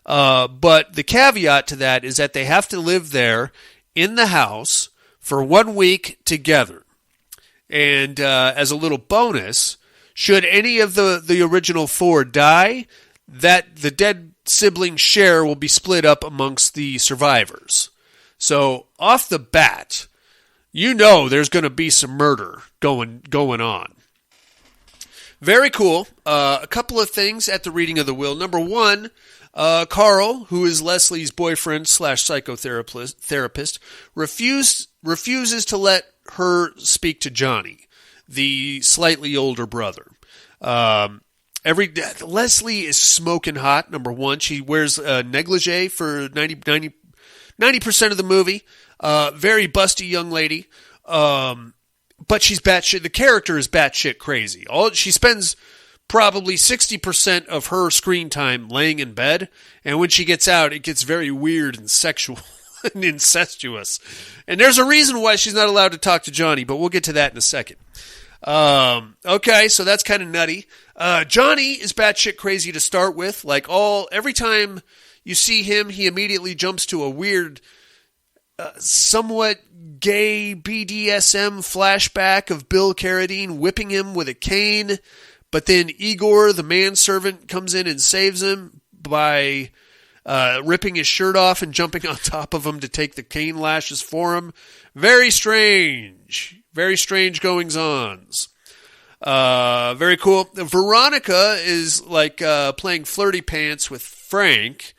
But the caveat to that is that they have to live there in the house for 1 week together. And as a little bonus, should any of the original 4 die, that the dead sibling share will be split up amongst the survivors. So off the bat, you know there's going to be some murder going on. Very cool. A couple of things at the reading of the will. Number 1, Carl, who is Leslie's boyfriend / psychotherapist, refuses to let her speak to Johnny, the slightly older brother. Leslie is smoking hot, number 1. She wears a negligee for 90% of the movie. Very busty young lady. But she's batshit. The character is batshit crazy. She spends probably 60% of her screen time laying in bed. And when she gets out, it gets very weird and sexual and incestuous. And there's a reason why she's not allowed to talk to Johnny, but we'll get to that in a second. Okay, so that's kind of nutty. Johnny is batshit crazy to start with. Like every time you see him, he immediately jumps to a weird, somewhat gay BDSM flashback of Bill Carradine whipping him with a cane. But then Igor, the manservant, comes in and saves him by ripping his shirt off and jumping on top of him to take the cane lashes for him. Very strange. Very strange goings-ons. Very cool. Veronica is like playing flirty pants with Frank.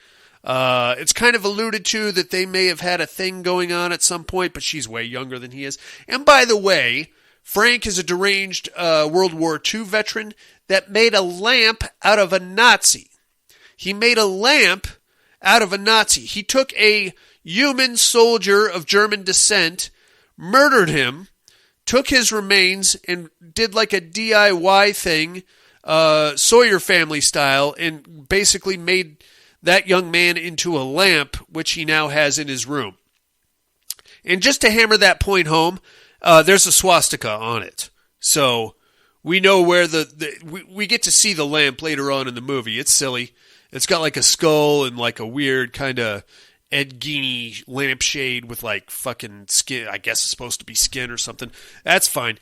It's kind of alluded to that they may have had a thing going on at some point, but she's way younger than he is. And by the way, Frank is a deranged World War II veteran that made a lamp out of a Nazi. He made a lamp out of a Nazi. He took a human soldier of German descent, murdered him, took his remains, and did like a DIY thing, Sawyer family style, and basically made that young man into a lamp, which he now has in his room. And just to hammer that point home, there's a swastika on it. So we know where we get to see the lamp later on in the movie. It's silly. It's got like a skull and like a weird kind of Ed Gein lampshade with like fucking skin. I guess it's supposed to be skin or something. That's fine.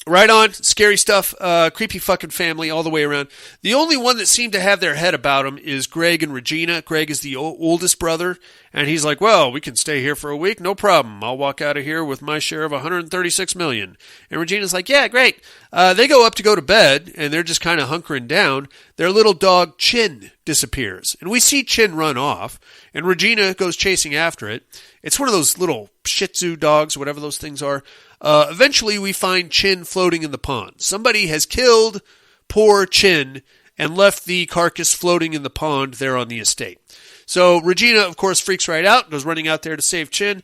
Right on. Scary stuff. Creepy fucking family all the way around. The only one that seemed to have their head about him is Greg and Regina. Greg is the oldest brother, and he's like, well, we can stay here for a week. No problem. I'll walk out of here with my share of $136 million. And Regina's like, yeah, great. They go up to go to bed, and they're just kind of hunkering down. Their little dog, Chin, disappears. And we see Chin run off, and Regina goes chasing after it. It's one of those little Shih Tzu dogs, whatever those things are. Eventually, we find Chin floating in the pond. Somebody has killed poor Chin and left the carcass floating in the pond there on the estate. So Regina, of course, freaks right out, goes running out there to save Chin.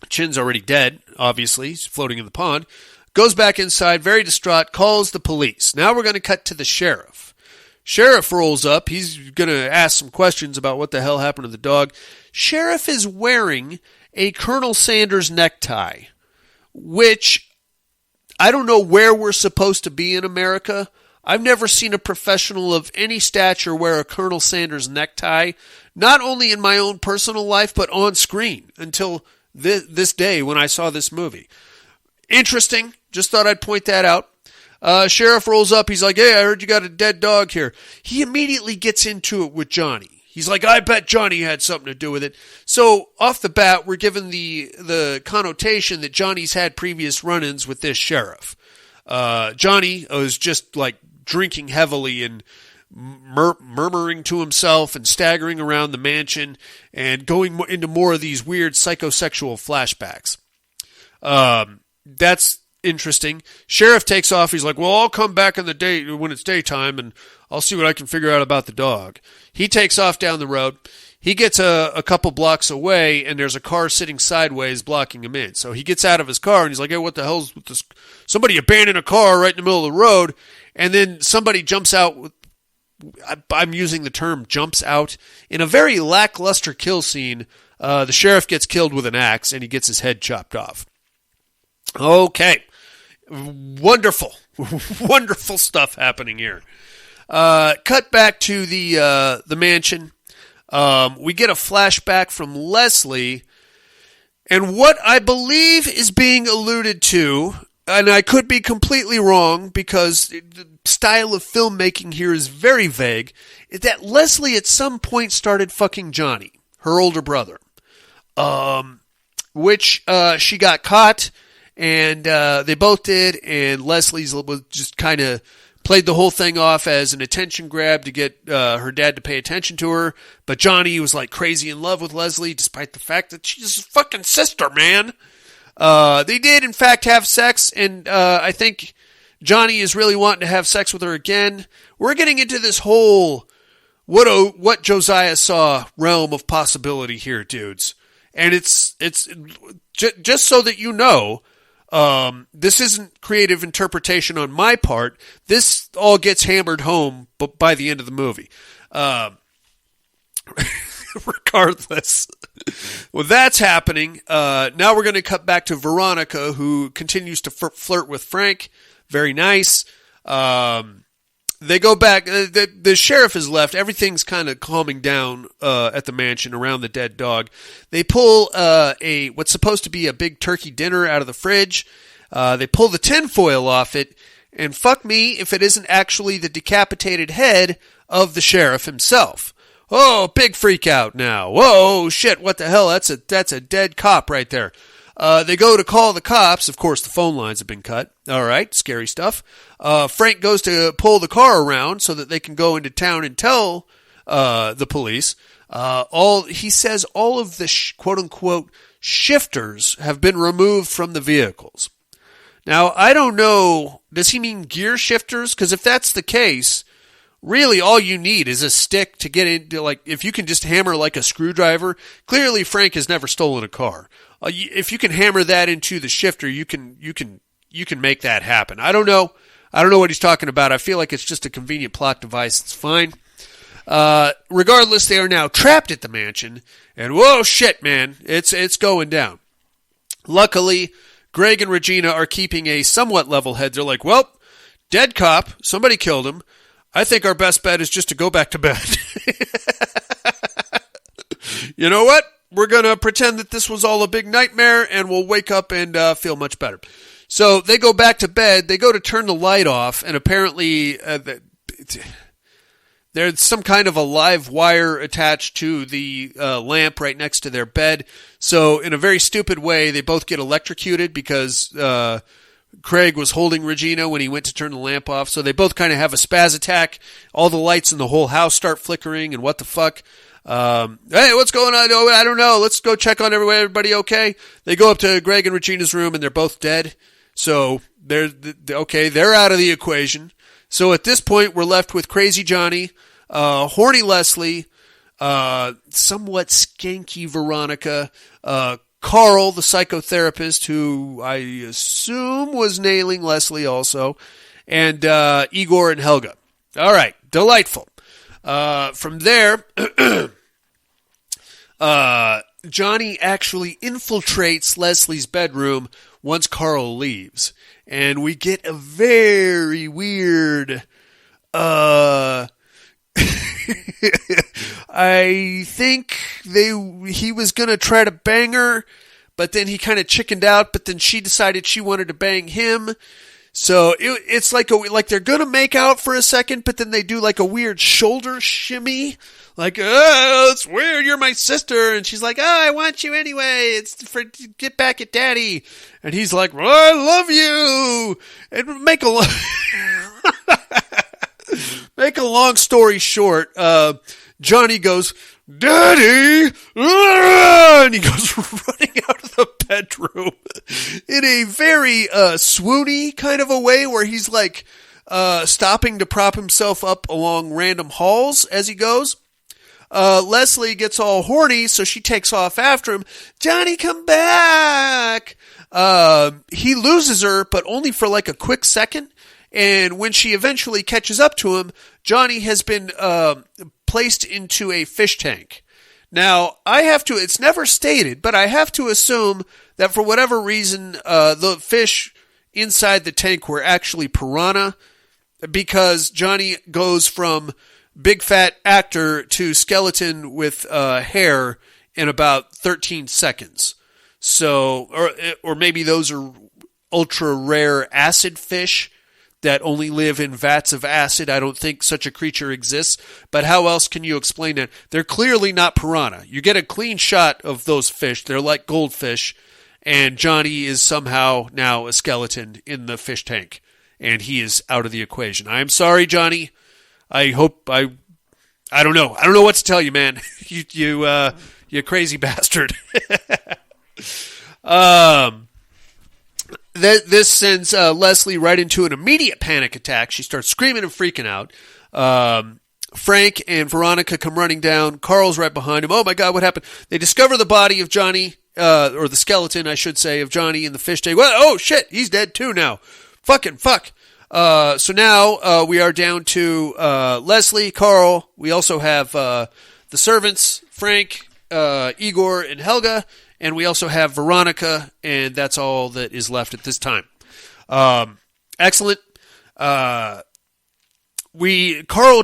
Chin's already dead, obviously. He's floating in the pond. Goes back inside, very distraught, calls the police. Now we're going to cut to the sheriff. Sheriff rolls up. He's going to ask some questions about what the hell happened to the dog. Sheriff is wearing a Colonel Sanders necktie, which I don't know where we're supposed to be in America. I've never seen a professional of any stature wear a Colonel Sanders necktie, not only in my own personal life, but on screen until this day when I saw this movie. Interesting. Just thought I'd point that out. Sheriff rolls up. He's like, hey, I heard you got a dead dog here. He immediately gets into it with Johnny. He's like, I bet Johnny had something to do with it. So off the bat, we're given the connotation that Johnny's had previous run-ins with this sheriff. Johnny was just like drinking heavily and murmuring to himself and staggering around the mansion and going into more of these weird psychosexual flashbacks. That's interesting. Sheriff takes off. He's like, well, I'll come back in the day when it's daytime and I'll see what I can figure out about the dog. He takes off down the road. He gets a couple blocks away, and there's a car sitting sideways blocking him in. So he gets out of his car, and he's like, hey, what the hell's with this? Somebody abandoned a car right in the middle of the road, and then somebody jumps out. I'm using the term jumps out. In a very lackluster kill scene, the sheriff gets killed with an axe, and he gets his head chopped off. Okay. Wonderful. Wonderful stuff happening here. Cut back to the mansion. We get a flashback from Leslie, and what I believe is being alluded to, and I could be completely wrong because the style of filmmaking here is very vague, is that Leslie at some point started fucking Johnny, her older brother, which she got caught, and they both did, and Leslie's was just kind of played the whole thing off as an attention grab to get her dad to pay attention to her. But Johnny was like crazy in love with Leslie, despite the fact that she's his fucking sister, man. They did, in fact, have sex, and I think Johnny is really wanting to have sex with her again. We're getting into this whole what Josiah saw realm of possibility here, dudes. And it's just so that you know, this isn't creative interpretation on my part. This all gets hammered home by the end of the movie. Regardless. Well, that's happening. Now we're going to cut back to Veronica, who continues to flirt with Frank. Very nice. They go back. The sheriff has left. Everything's kind of calming down at the mansion around the dead dog. They pull what's supposed to be a big turkey dinner out of the fridge. They pull the tinfoil off it, and fuck me if it isn't actually the decapitated head of the sheriff himself. Oh, big freak out now. Whoa, shit, what the hell? That's a dead cop right there. They go to call the cops. Of course, the phone lines have been cut. All right, scary stuff. Frank goes to pull the car around so that they can go into town and tell the police. He says all of the quote-unquote shifters have been removed from the vehicles. Now, I don't know, does he mean gear shifters? Because if that's the case, really all you need is a stick to get into, like, if you can just hammer like a screwdriver. Clearly Frank has never stolen a car. If you can hammer that into the shifter, you can make that happen. I don't know what he's talking about. I feel like it's just a convenient plot device. It's fine. Regardless, they are now trapped at the mansion, and whoa, shit, man, it's going down. Luckily, Greg and Regina are keeping a somewhat level head. They're like, well, dead cop, somebody killed him. I think our best bet is just to go back to bed. You know what? We're going to pretend that this was all a big nightmare, and we'll wake up and feel much better. So they go back to bed. They go to turn the light off, and apparently there's some kind of a live wire attached to the lamp right next to their bed. So in a very stupid way, they both get electrocuted because Craig was holding Regina when he went to turn the lamp off. So they both kind of have a spaz attack. All the lights in the whole house start flickering, and what the fuck? Hey, what's going on? Oh, I don't know. Let's go check on everybody. Everybody okay? They go up to Greg and Regina's room, and they're both dead. So they're out of the equation. So at this point, we're left with Crazy Johnny, horny Leslie, somewhat skanky Veronica, Carl, the psychotherapist, who I assume was nailing Leslie also, and Igor and Helga. All right, delightful. From there, Johnny actually infiltrates Leslie's bedroom once Carl leaves. And we get a very weird, I think he was going to try to bang her, but then he kind of chickened out, but then she decided she wanted to bang him. So it's like they're going to make out for a second, but then they do like a weird shoulder shimmy. Like, oh, it's weird, you're my sister. And she's like, oh, I want you anyway. It's for get back at daddy. And he's like, well, I love you. And make a long story short, Johnny goes, Daddy! And he goes running out of the bedroom in a very swoony kind of a way where he's like stopping to prop himself up along random halls as he goes. Leslie gets all horny, so she takes off after him. Johnny, come back! He loses her, but only for like a quick second. And when she eventually catches up to him, Johnny has been placed into a fish tank. Now, it's never stated, but I have to assume that for whatever reason, the fish inside the tank were actually piranha, because Johnny goes from big fat actor to skeleton with hair in about 13 seconds. So, or maybe those are ultra rare acid fish that only live in vats of acid. I don't think such a creature exists, but how else can you explain it? They're clearly not piranha. You get a clean shot of those fish. They're like goldfish, and Johnny is somehow now a skeleton in the fish tank, and he is out of the equation. I'm sorry, Johnny. I don't know. I don't know what to tell you, man. You crazy bastard. This sends Leslie right into an immediate panic attack. She starts screaming and freaking out. Frank and Veronica come running down. Carl's right behind him. Oh my God, what happened? They discover the body of Johnny, or the skeleton, I should say, of Johnny in the fish tank. Well, oh shit, he's dead too now. Fuck. So now we are down to Leslie, Carl. We also have the servants, Frank, Igor, and Helga. And we also have Veronica, and that's all that is left at this time. Excellent. Carl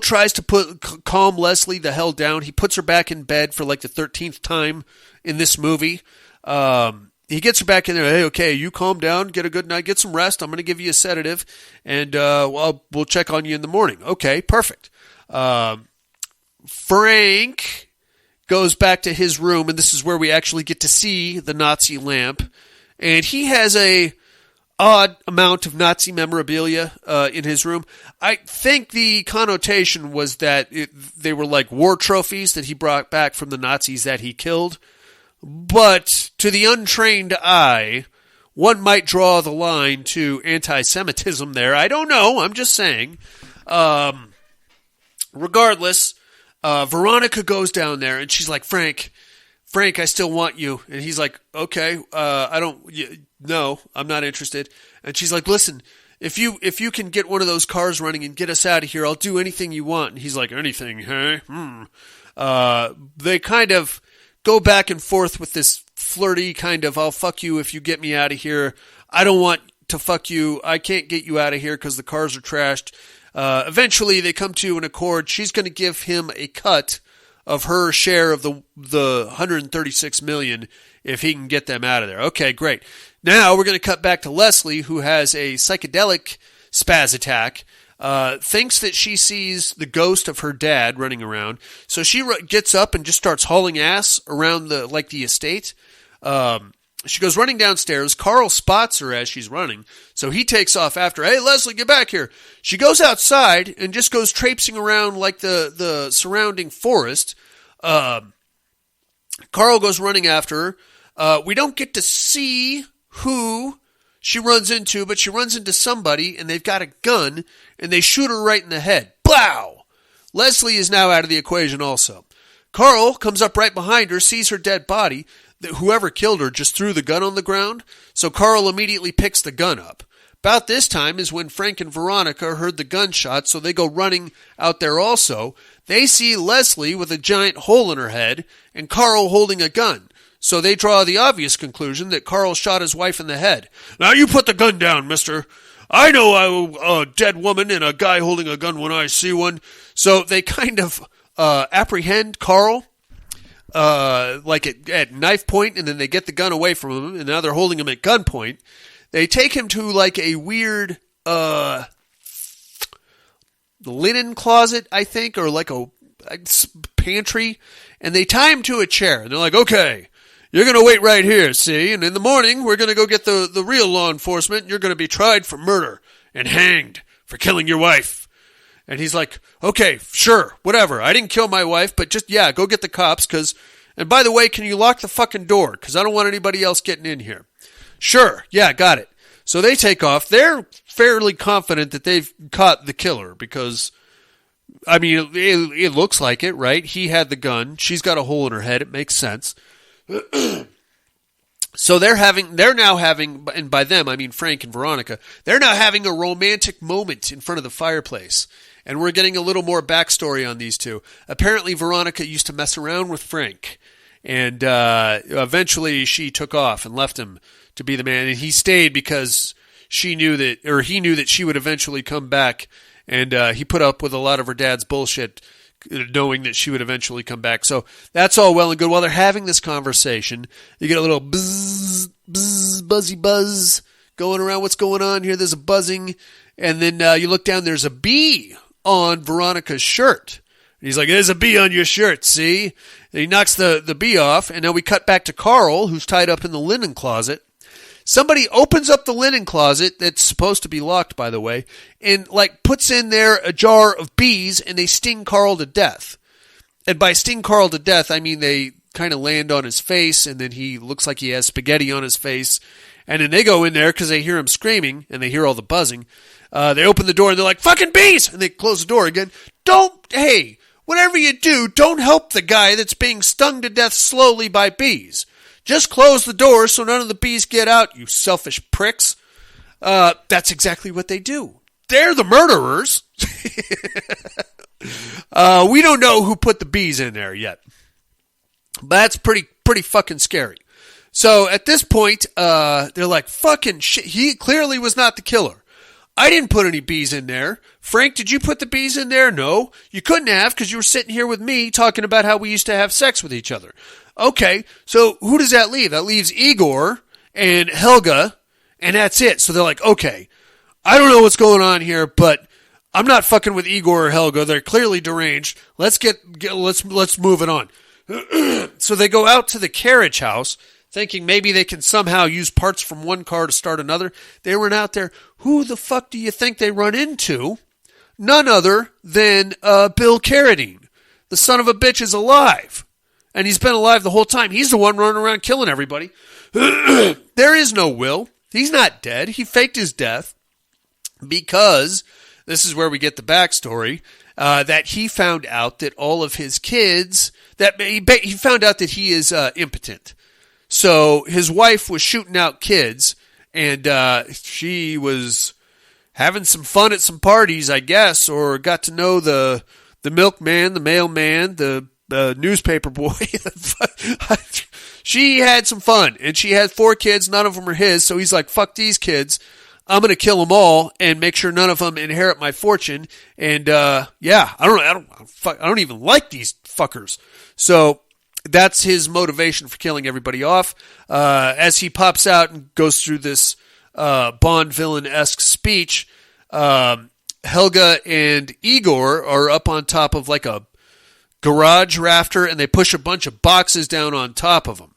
tries to calm Leslie the hell down. He puts her back in bed for like the 13th time in this movie. He gets her back in there. Hey, okay, you calm down, get a good night, get some rest. I'm going to give you a sedative, and we'll check on you in the morning. Okay, perfect. Frank goes back to his room, and this is where we actually get to see the Nazi lamp. And he has a odd amount of Nazi memorabilia in his room. I think the connotation was that they were like war trophies that he brought back from the Nazis that he killed. but to the untrained eye, one might draw the line to anti-Semitism there. I don't know. I'm just saying. Regardless, Veronica goes down there and she's like, Frank, I still want you. And he's like, okay, no, I'm not interested. And she's like, listen, if you can get one of those cars running and get us out of here, I'll do anything you want. And he's like, anything, huh? They kind of go back and forth with this flirty kind of, I'll fuck you if you get me out of here. I don't want to fuck you. I can't get you out of here because the cars are trashed. Eventually, they come to an accord. She's going to give him a cut of her share of the $136 million if he can get them out of there. Okay, great. Now we're going to cut back to Leslie, who has a psychedelic spaz attack. Thinks that she sees the ghost of her dad running around, so she gets up and just starts hauling ass around the estate. She goes running downstairs. Carl spots her as she's running, so he takes off after. Hey, Leslie, get back here. She goes outside and just goes traipsing around like the surrounding forest. Carl goes running after her. We don't get to see who she runs into, but she runs into somebody, and they've got a gun, and they shoot her right in the head. Blow! Leslie is now out of the equation also. Carl comes up right behind her, sees her dead body. Whoever killed her just threw the gun on the ground, so Carl immediately picks the gun up. About this time is when Frank and Veronica heard the gunshot, so they go running out there also. They see Leslie with a giant hole in her head, and Carl holding a gun. So they draw the obvious conclusion that Carl shot his wife in the head. Now you put the gun down, mister. I know I'm a dead woman and a guy holding a gun when I see one. So they kind of apprehend Carl like at knife point, and then they get the gun away from him, and now they're holding him at gunpoint. They take him to like a weird linen closet, I think, or like a pantry, and they tie him to a chair. And they're like, okay, you're going to wait right here, see? And in the morning, we're going to go get the real law enforcement, and you're going to be tried for murder and hanged for killing your wife. And he's like, okay, sure, whatever. I didn't kill my wife, but just, yeah, go get the cops, and by the way, can you lock the fucking door? Because I don't want anybody else getting in here. Sure, yeah, got it. So they take off. They're fairly confident that they've caught the killer because, I mean, it looks like it, right? He had the gun. She's got a hole in her head. It makes sense. So they're now having, and by them I mean Frank and Veronica, they're now having a romantic moment in front of the fireplace. And we're getting a little more backstory on these two. Apparently Veronica used to mess around with Frank, and eventually she took off and left him to be the man. And he stayed because he knew that she would eventually come back, and he put up with a lot of her dad's bullshit, knowing that she would eventually come back. So that's all well and good. While they're having this conversation, you get a little buzz, buzz, buzzy buzz going around. What's going on here? There's a buzzing. And then you look down, there's a bee on Veronica's shirt. And he's like, there's a bee on your shirt, see? And he knocks the bee off, and now we cut back to Carl, who's tied up in the linen closet. Somebody opens up the linen closet that's supposed to be locked, by the way, and like puts in there a jar of bees, and they sting Carl to death. And by sting Carl to death, I mean they kind of land on his face, and then he looks like he has spaghetti on his face. And then they go in there because they hear him screaming, and they hear all the buzzing. They open the door, and they're like, fucking bees! And they close the door again. Hey, whatever you do, don't help the guy that's being stung to death slowly by bees. Just close the door so none of the bees get out, you selfish pricks. That's exactly what they do. They're the murderers. We don't know who put the bees in there yet. But that's pretty fucking scary. So at this point, they're like, fucking shit. He clearly was not the killer. I didn't put any bees in there. Frank, did you put the bees in there? No. You couldn't have because you were sitting here with me talking about how we used to have sex with each other. Okay, so who does that leave? That leaves Igor and Helga, and that's it. So they're like, okay, I don't know what's going on here, but I'm not fucking with Igor or Helga. They're clearly deranged. Let's move it on. So they go out to the carriage house, thinking maybe they can somehow use parts from one car to start another. They run out there. Who the fuck do you think they run into? None other than Bill Carradine. The son of a bitch is alive. And he's been alive the whole time. He's the one running around killing everybody. There is no will. He's not dead. He faked his death because, this is where we get the backstory, that he found out that all of his kids, that he found out that he is impotent. So his wife was shooting out kids, and she was having some fun at some parties, I guess, or got to know the milkman, the mailman, the newspaper boy. She had some fun, and she had 4 kids. None of them are his, so he's like, fuck these kids. I'm going to kill them all and make sure none of them inherit my fortune. And, I don't even like these fuckers. So that's his motivation for killing everybody off. As he pops out and goes through this Bond villain-esque speech, Helga and Igor are up on top of like a garage rafter, and they push a bunch of boxes down on top of them.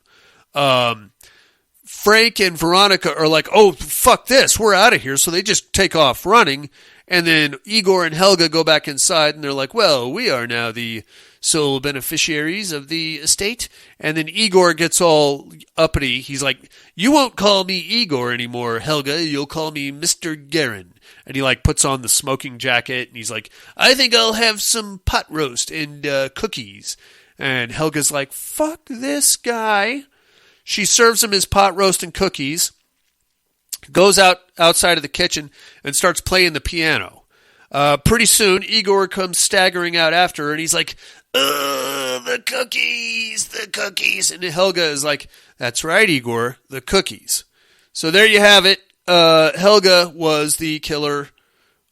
Frank and Veronica are like, oh, fuck this, we're out of here. So they just take off running. And then Igor and Helga go back inside, and they're like, well, we are now the sole beneficiaries of the estate. And then Igor gets all uppity. He's like, you won't call me Igor anymore, Helga. You'll call me Mr. Guerin. And he like puts on the smoking jacket, and he's like, I think I'll have some pot roast and cookies. And Helga's like, fuck this guy. She serves him his pot roast and cookies, goes outside of the kitchen, and starts playing the piano. Pretty soon, Igor comes staggering out after her, and he's like, the cookies. And Helga is like, that's right, Igor, the cookies. So there you have it. Helga was the killer,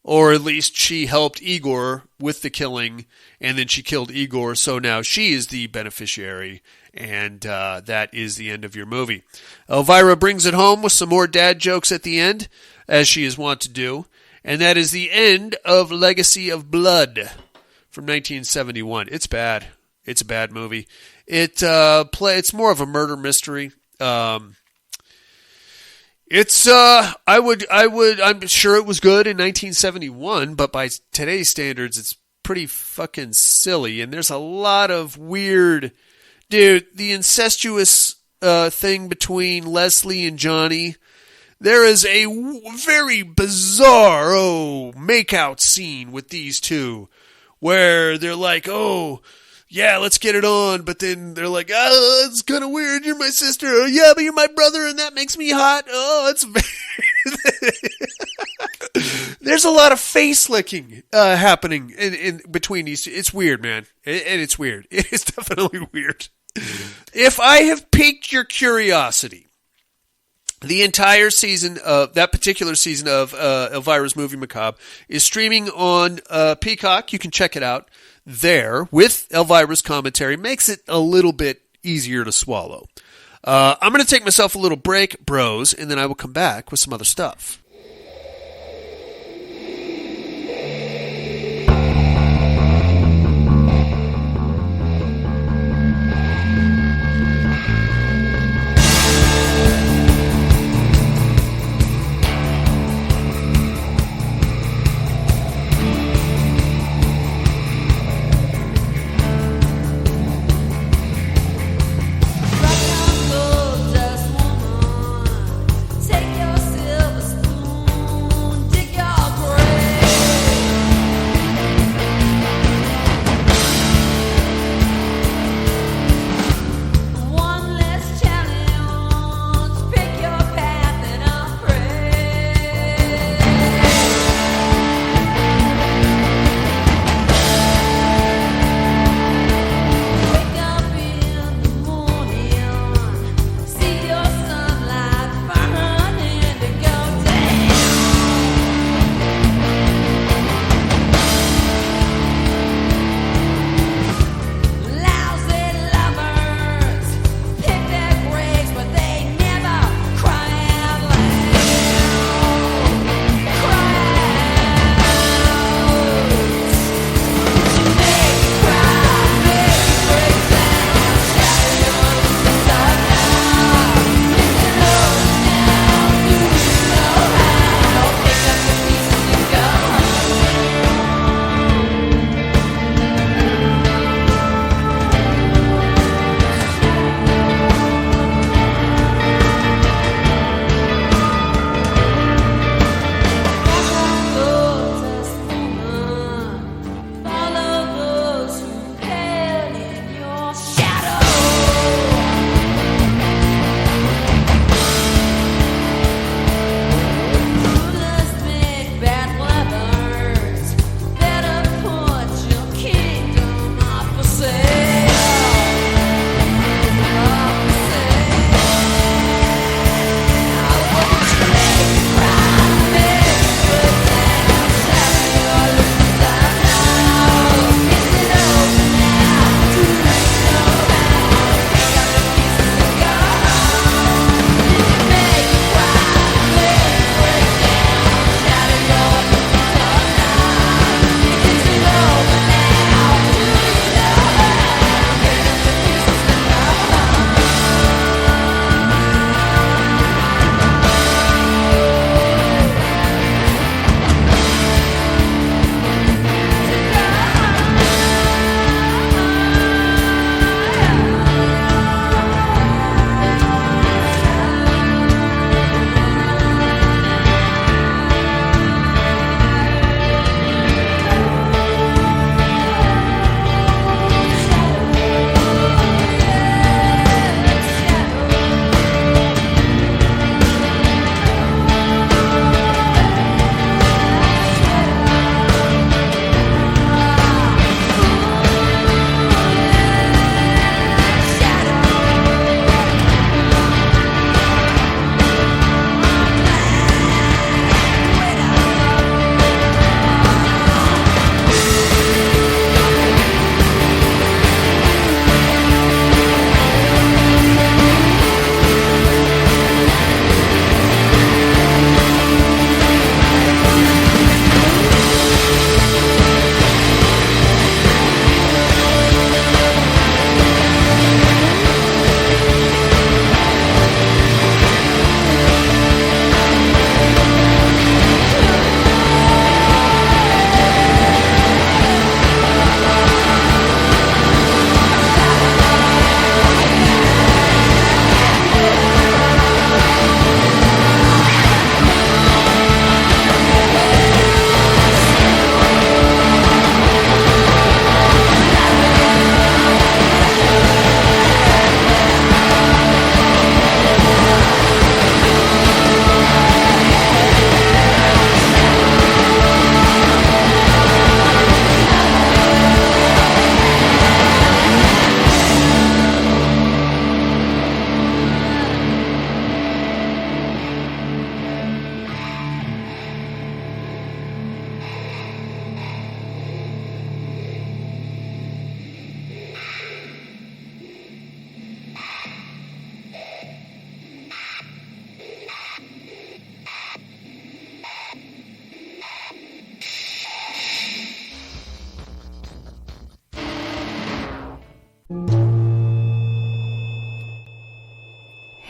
or at least she helped Igor with the killing, and then she killed Igor, so now she is the beneficiary, and that is the end of your movie. Elvira brings it home with some more dad jokes at the end, as she is wont to do, and that is the end of Legacy of Blood from 1971. It's bad. It's a bad movie. It's more of a murder mystery. I'm sure it was good in 1971, but by today's standards, it's pretty fucking silly. And there's a lot of weird, dude, the incestuous thing between Leslie and Johnny. There is a very bizarre, makeout scene with these two where they're like, oh, yeah, let's get it on. But then they're like, oh, it's kind of weird. You're my sister. Oh, yeah, but you're my brother, and that makes me hot. Oh, it's there's a lot of face licking happening in between these two. It's weird, man. And it's weird. It's definitely weird. If I have piqued your curiosity, the entire season of that particular season of Elvira's Movie Macabre is streaming on Peacock. You can check it out there with Elvira's commentary. Makes it a little bit easier to swallow. I'm going to take myself a little break, bros, and then I will come back with some other stuff. Take your silver spoon.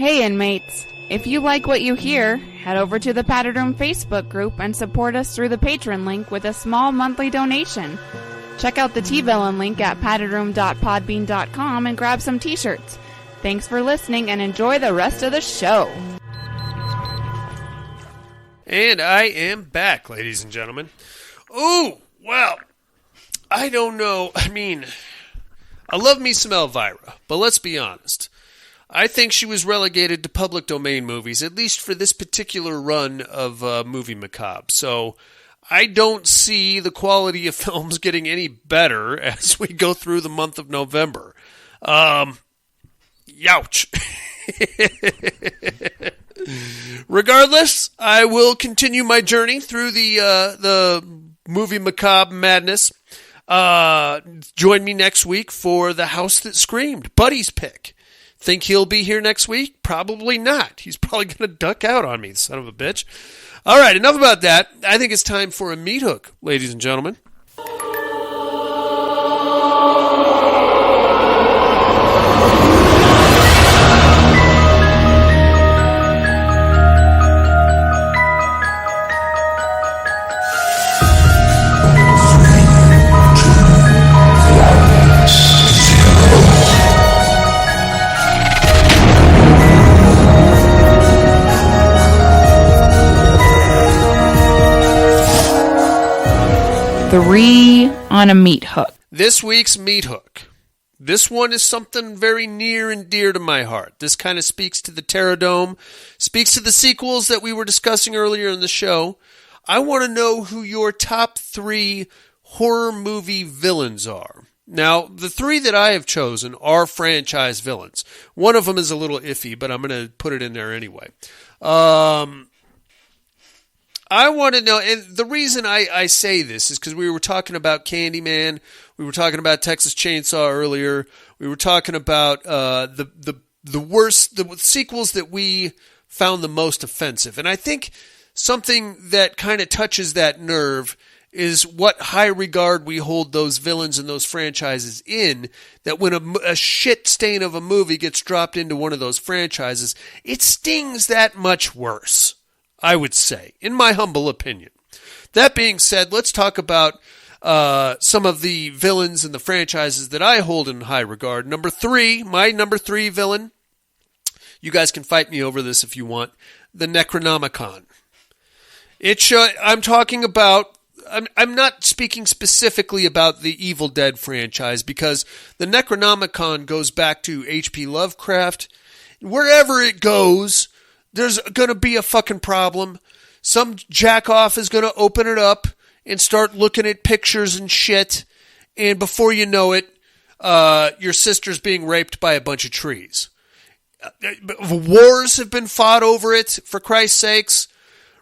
Hey inmates, if you like what you hear, head over to the Padded Room Facebook group and support us through the Patreon link with a small monthly donation. Check out the T-Villain link at paddedroom.podbean.com and grab some t-shirts. Thanks for listening and enjoy the rest of the show. And I am back, ladies and gentlemen. Ooh, well, I don't know. I mean, I love me some Elvira, but let's be honest. I think she was relegated to public domain movies, at least for this particular run of Movie Macabre. So I don't see the quality of films getting any better as we go through the month of November. Youch. Regardless, I will continue my journey through the Movie Macabre madness. Join me next week for The House That Screamed, Buddy's pick. Think he'll be here next week? Probably not. He's probably going to duck out on me, son of a bitch. All right, enough about that. I think it's time for a meat hook, ladies and gentlemen. Three on a meat hook. This week's meat hook. This one is something very near and dear to my heart. This kind of speaks to the Terradome, speaks to the sequels that we were discussing earlier in the show. I want to know who your top 3 horror movie villains are. Now, the 3 that I have chosen are franchise villains. One of them is a little iffy, but I'm going to put it in there anyway. I want to know, and the reason I say this is because we were talking about Candyman, we were talking about Texas Chainsaw earlier, we were talking about the sequels that we found the most offensive. And I think something that kind of touches that nerve is what high regard we hold those villains and those franchises in, that when a shit stain of a movie gets dropped into one of those franchises, it stings that much worse, I would say, in my humble opinion. That being said, let's talk about some of the villains and the franchises that I hold in high regard. My number 3 villain, you guys can fight me over this if you want, the Necronomicon. I'm not speaking specifically about the Evil Dead franchise, because the Necronomicon goes back to H.P. Lovecraft. Wherever it goes, there's going to be a fucking problem. Some jackoff is going to open it up and start looking at pictures and shit, and before you know it, your sister's being raped by a bunch of trees. Wars have been fought over it, for Christ's sakes.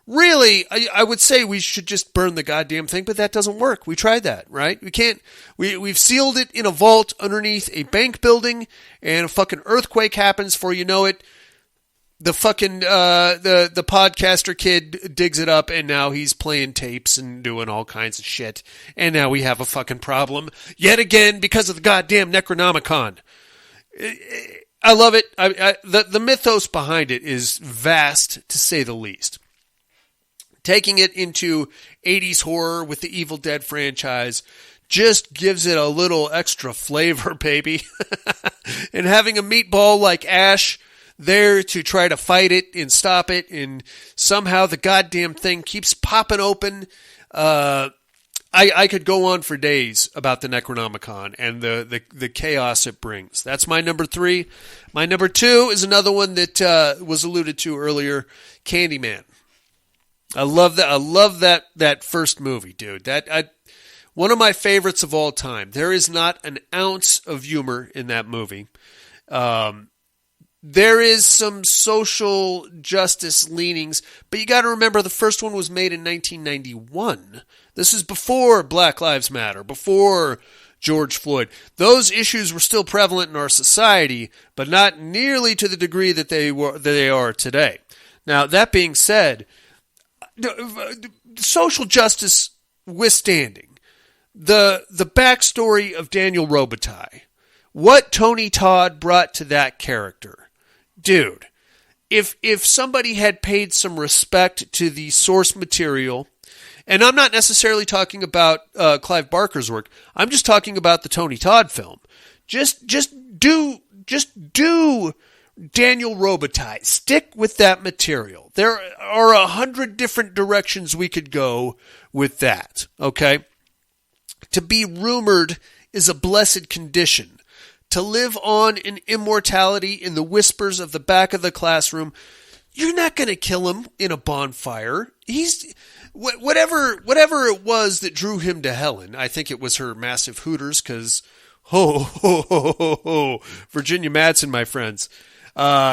Really, I would say we should just burn the goddamn thing, but that doesn't work. We tried that, right? We can't. We've sealed it in a vault underneath a bank building, and a fucking earthquake happens before you know it. The fucking the podcaster kid digs it up, and now he's playing tapes and doing all kinds of shit. And now we have a fucking problem yet again because of the goddamn Necronomicon. I love it. The mythos behind it is vast, to say the least. Taking it into 80s horror with the Evil Dead franchise just gives it a little extra flavor, baby. And having a meatball like Ash there to try to fight it and stop it, and somehow the goddamn thing keeps popping open. I could go on for days about the Necronomicon and the chaos it brings. That's my number 3. My number 2 is another one that was alluded to earlier, Candyman. I love that. I love that first movie, dude. One of my favorites of all time. There is not an ounce of humor in that movie. There is some social justice leanings, but you got to remember the first one was made in 1991. This is before Black Lives Matter, before George Floyd. Those issues were still prevalent in our society, but not nearly to the degree that they are today. Now, that being said, social justice withstanding, the backstory of Daniel Robitaille, what Tony Todd brought to that character, dude, if somebody had paid some respect to the source material, and I'm not necessarily talking about Clive Barker's work, I'm just talking about the Tony Todd film. Just do Daniel Robitaille. Stick with that material. There are 100 different directions we could go with that, okay? To be rumored is a blessed condition. To live on in immortality in the whispers of the back of the classroom, you're not going to kill him in a bonfire. He's whatever it was that drew him to Helen. I think it was her massive hooters because, Virginia Madsen, my friends.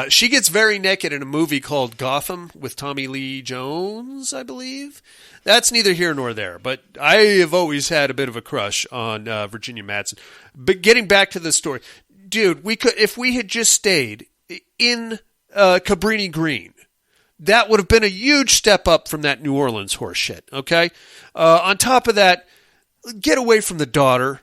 She gets very naked in a movie called Gotham with Tommy Lee Jones, I believe. That's neither here nor there, but I have always had a bit of a crush on Virginia Madsen. But getting back to the story, dude, we could, if we had just stayed in Cabrini Green, that would have been a huge step up from that New Orleans horse shit, okay? On top of that, get away from the daughter.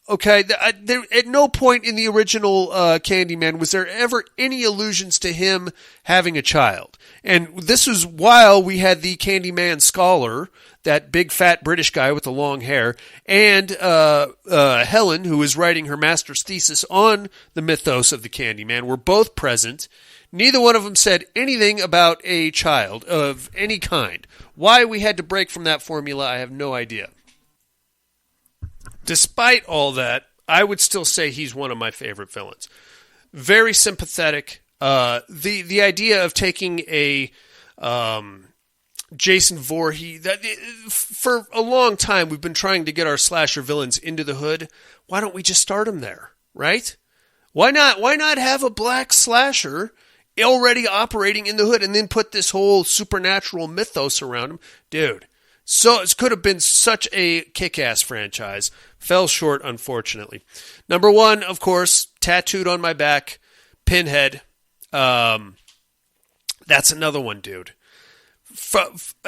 Okay, there, at no point in the original Candyman was there ever any allusions to him having a child. And this was while we had the Candyman scholar, that big fat British guy with the long hair, and Helen, who was writing her master's thesis on the mythos of the Candyman, were both present. Neither one of them said anything about a child of any kind. Why we had to break from that formula, I have no idea. Despite all that, I would still say he's one of my favorite villains. Very sympathetic. The idea of taking a Jason Voorhees, that for a long time we've been trying to get our slasher villains into the hood. Why don't we just start them there, right? Why not? Why not have a black slasher already operating in the hood and then put this whole supernatural mythos around him, dude? So it could have been such a kick-ass franchise. Fell short, unfortunately. Number one, of course, tattooed on my back, Pinhead. That's another one, dude.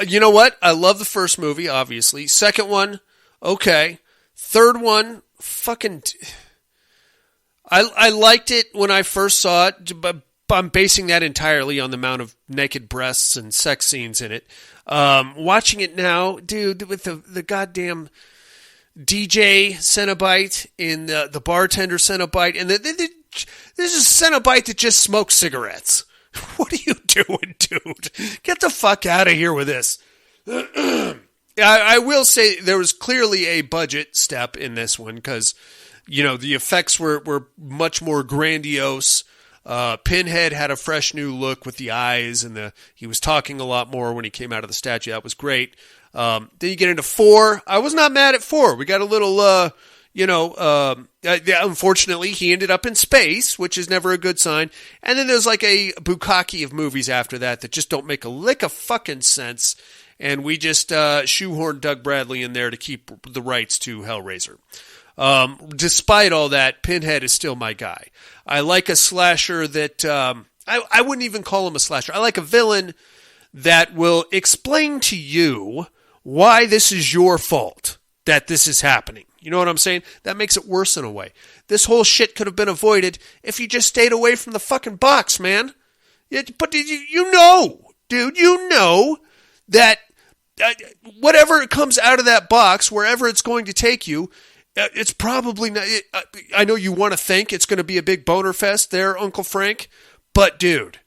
You know what? I love the first movie, obviously. Second one, okay. Third one, fucking... I liked it when I first saw it, but I'm basing that entirely on the amount of naked breasts and sex scenes in it. Watching it now, dude, with the goddamn DJ Cenobite in the bartender Cenobite, and this is Cenobite that just smokes cigarettes. What are you doing, dude? Get the fuck out of here with this. I will say there was clearly a budget step in this one because, you know, the effects were much more grandiose. Pinhead had a fresh new look with the eyes, and he was talking a lot more when he came out of the statue. That was great. Then you get into 4. I was not mad at 4. We got a little, unfortunately, he ended up in space, which is never a good sign. And then there's like a bukkake of movies after that just don't make a lick of fucking sense. And we just shoehorned Doug Bradley in there to keep the rights to Hellraiser. Despite all that, Pinhead is still my guy. I like a slasher that, I wouldn't even call him a slasher. I like a villain that will explain to you why this is your fault that this is happening. You know what I'm saying? That makes it worse in a way. This whole shit could have been avoided if you just stayed away from the fucking box, man. But you know, dude, you know that whatever comes out of that box, wherever it's going to take you, it's probably not. I know you want to think it's going to be a big boner fest there, Uncle Frank, but dude,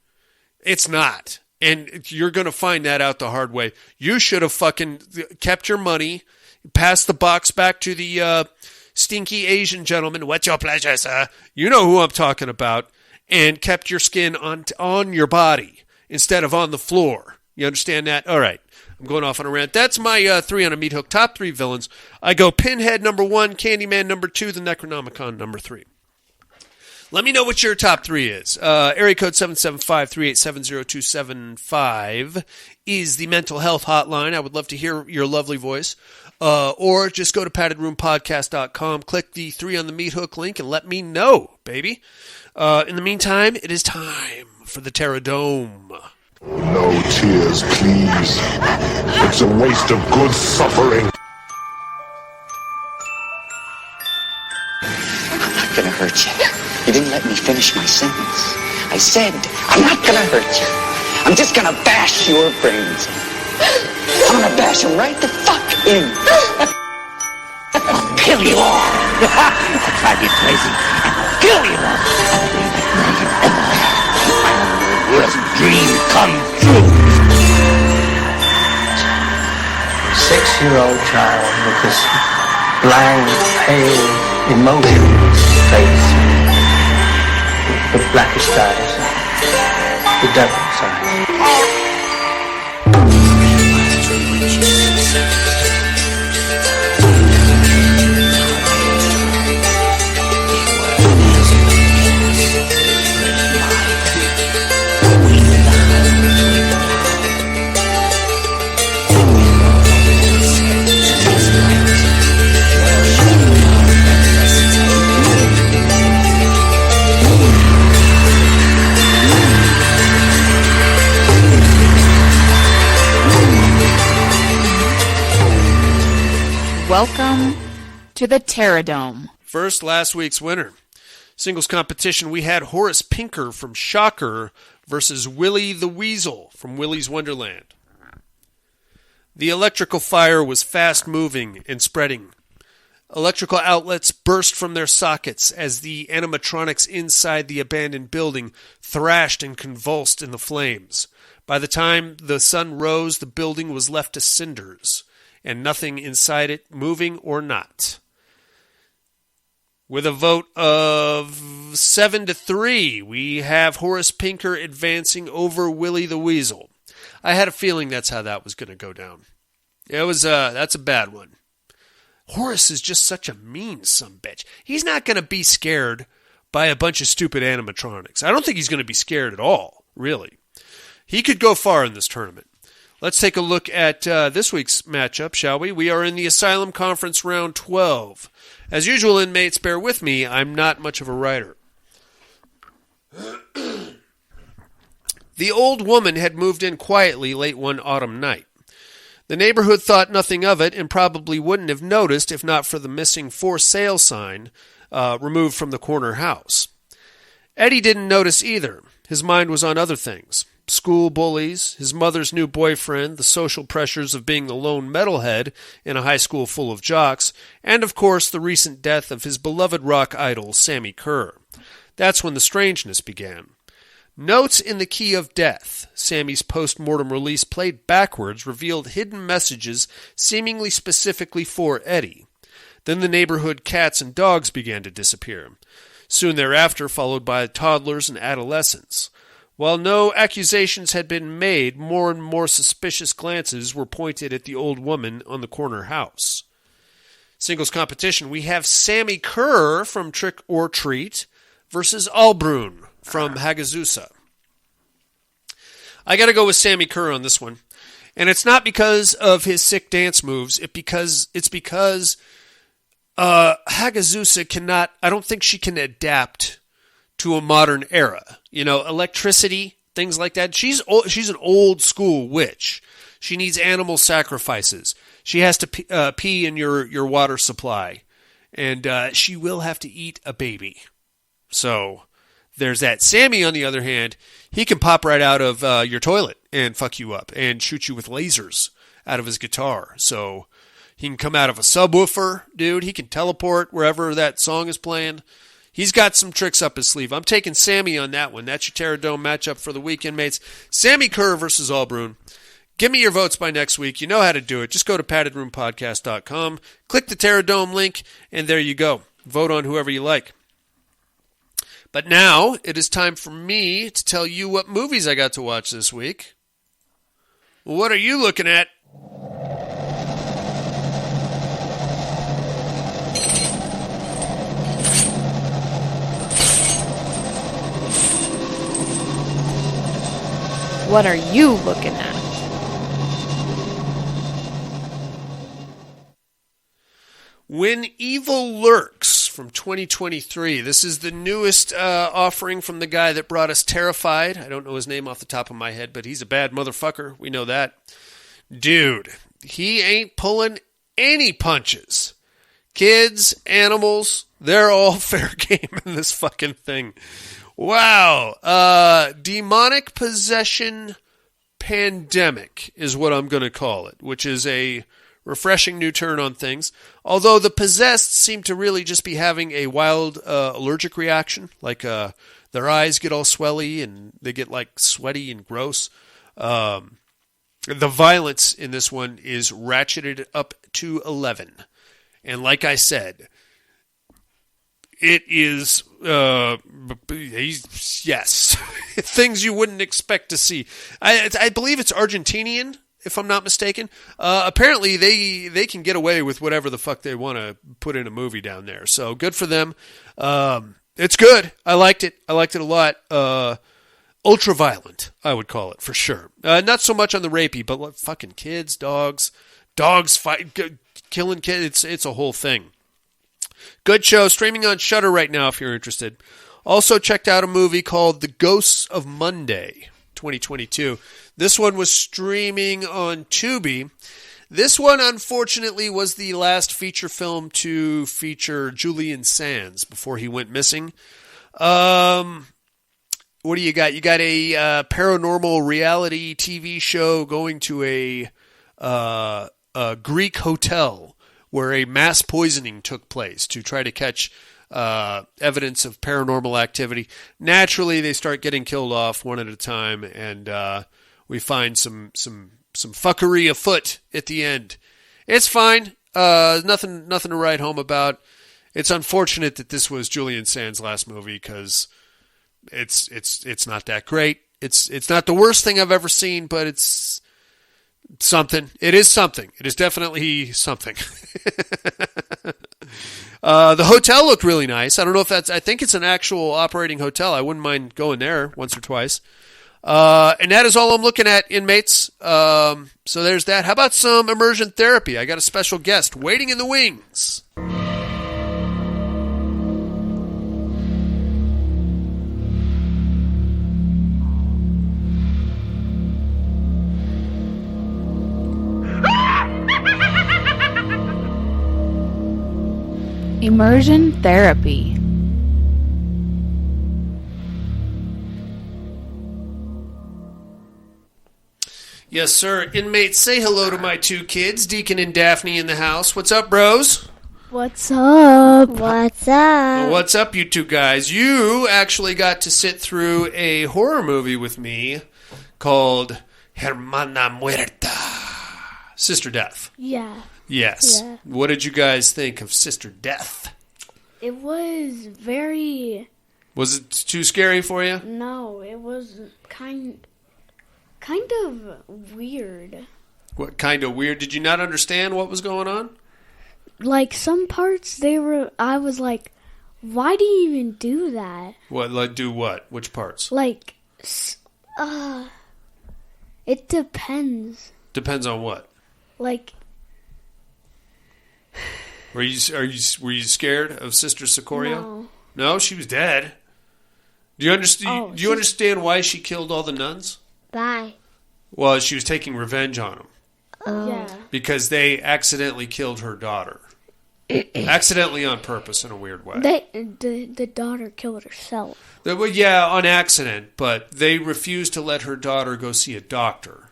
it's not. And you're going to find that out the hard way. You should have fucking kept your money, passed the box back to the stinky Asian gentleman. What's your pleasure, sir? You know who I'm talking about. And kept your skin on your body instead of on the floor. You understand that? All right. I'm going off on a rant. That's my 3 on a meat hook. Top 3 villains. I go Pinhead number 1, Candyman number 2, the Necronomicon number 3. Let me know what your top 3 is. Area code 775-387-0275 is the mental health hotline. I would love to hear your lovely voice. Or just go to paddedroompodcast.com, click the 3 on the meat hook link, and let me know, baby. In the meantime, it is time for the Terradome. No tears, please. It's a waste of good suffering. I'm not gonna hurt you. You didn't let me finish my sentence. I said, I'm not gonna hurt you. I'm just gonna bash your brains. I'm gonna bash them right the fuck in. I'll kill you all. I'll drive you crazy. I'll kill you all. My worst dream come true. 6-year-old child with this blank, pale, emotionless face, with blackish eyes, the devil's eyes. Welcome to the Terradome. First, last week's winner. Singles competition, we had Horace Pinker from Shocker versus Willie the Weasel from Willy's Wonderland. The electrical fire was fast-moving and spreading. Electrical outlets burst from their sockets as the animatronics inside the abandoned building thrashed and convulsed in the flames. By the time the sun rose, the building was left to cinders, and nothing inside it moving or not. With a vote of 7-3, we have Horace Pinker advancing over Willie the Weasel. I had a feeling that's how that was going to go down. That's a bad one. Horace is just such a mean sumbitch. He's not going to be scared by a bunch of stupid animatronics. I don't think he's going to be scared at all, really. He could go far in this tournament. Let's take a look at this week's matchup, shall we? We are in the Asylum Conference Round 12. As usual, inmates, bear with me. I'm not much of a writer. The old woman had moved in quietly late one autumn night. The neighborhood thought nothing of it and probably wouldn't have noticed if not for the missing for sale sign removed from the corner house. Eddie didn't notice either. His mind was on other things. School bullies, his mother's new boyfriend, the social pressures of being the lone metalhead in a high school full of jocks, and of course the recent death of his beloved rock idol, Sammy Kerr. That's when the strangeness began. Notes in the Key of Death, Sammy's post-mortem release played backwards, revealed hidden messages seemingly specifically for Eddie. Then the neighborhood cats and dogs began to disappear. Soon thereafter, followed by toddlers and adolescents. While no accusations had been made, more and more suspicious glances were pointed at the old woman on the corner house. Singles competition, we have Sammy Kerr from Trick or Treat versus Albrun from Hagazusa. I got to go with Sammy Kerr on this one. And it's not because of his sick dance moves. It's because Hagazusa cannot, I don't think she can adapt to a modern era. You know, electricity, things like that. She's an old school witch. She needs animal sacrifices. She has to pee in your water supply. And she will have to eat a baby. So there's that. Sammy, on the other hand, he can pop right out of your toilet and fuck you up and shoot you with lasers out of his guitar. So he can come out of a subwoofer, dude. He can teleport wherever that song is playing. He's got some tricks up his sleeve. I'm taking Sammy on that one. That's your Terradome matchup for the weekend, mates. Sammy Kerr versus Albrun. Give me your votes by next week. You know how to do it. Just go to paddedroompodcast.com, click the Terradome link, and there you go. Vote on whoever you like. But now it is time for me to tell you what movies I got to watch this week. What are you looking at? What are you looking at? When Evil Lurks from 2023. This is the newest offering from the guy that brought us Terrified. I don't know his name off the top of my head, but he's a bad motherfucker. We know that. Dude, he ain't pulling any punches. Kids, animals, they're all fair game in this fucking thing. Wow. Demonic possession Pandemic is what I'm going to call it, which is a refreshing new turn on things. Although the possessed seem to really just be having a wild allergic reaction, like their eyes get all swelly and they get like sweaty and gross. The violence in this one is ratcheted up to 11. And like I said, it is, yes, things you wouldn't expect to see. I believe it's Argentinian, if I'm not mistaken. Apparently, they can get away with whatever the fuck they want to put in a movie down there. So good for them. It's good. I liked it. I liked it a lot. Ultra violent, I would call it, for sure. Not so much on the rapey, but like fucking kids, dogs fight, killing kids. It's a whole thing. Good show. Streaming on Shudder right now if you're interested. Also checked out a movie called The Ghosts of Monday 2022. This one was streaming on Tubi. This one, unfortunately, was the last feature film to feature Julian Sands before he went missing. What do you got? You got a paranormal reality TV show going to a Greek hotel where a mass poisoning took place to try to catch evidence of paranormal activity. Naturally, they start getting killed off one at a time, and we find some fuckery afoot at the end. It's fine. Nothing to write home about. It's unfortunate that this was Julian Sands' last movie because it's not that great. It's not the worst thing I've ever seen, but it's something. It is something. It is definitely something. The hotel looked really nice. I don't know if I think it's an actual operating hotel. I wouldn't mind going there once or twice. And that is all I'm looking at, inmates. So there's that. How about some immersion therapy? I got a special guest waiting in the wings. Immersion therapy. Yes, sir. Inmates, say hello to my two kids, Deacon and Daphne, in the house. What's up, bros? What's up? What's up? What's up, you two guys? You actually got to sit through a horror movie with me called Hermana Muerta. Sister Death. Yeah. Yes. Yeah. What did you guys think of Sister Death? It was very... Was it too scary for you? No, it was kind of weird. What kind of weird? Did you not understand what was going on? Like, some parts, I was like, why do you even do that? What, like, do what? Which parts? Like, it depends. Depends on what? Like... Were you scared of Sister Socorro? No. No, she was dead. Do you understand? Do you understand why she killed all the nuns? Why? Well, she was taking revenge on them. Oh. Yeah. Because they accidentally killed her daughter. Accidentally on purpose in a weird way. The daughter killed herself. Well, yeah, on accident, but they refused to let her daughter go see a doctor.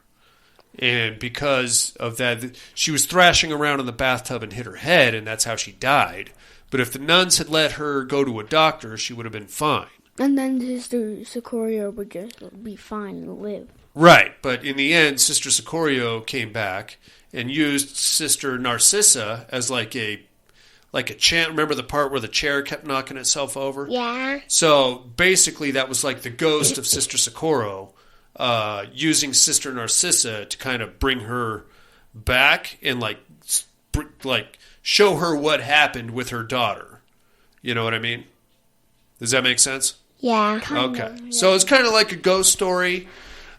And because of that, she was thrashing around in the bathtub and hit her head, and that's how she died. But if the nuns had let her go to a doctor, she would have been fine. And then Sister Socorro would just be fine and live. Right, but in the end, Sister Socorro came back and used Sister Narcissa as like a chant. Remember the part where the chair kept knocking itself over? Yeah. So basically, that was like the ghost of Sister Socorro. Using Sister Narcissa to kind of bring her back and like show her what happened with her daughter. You know what I mean? Does that make sense? Yeah. Okay. Yeah. So it's kind of like a ghost story,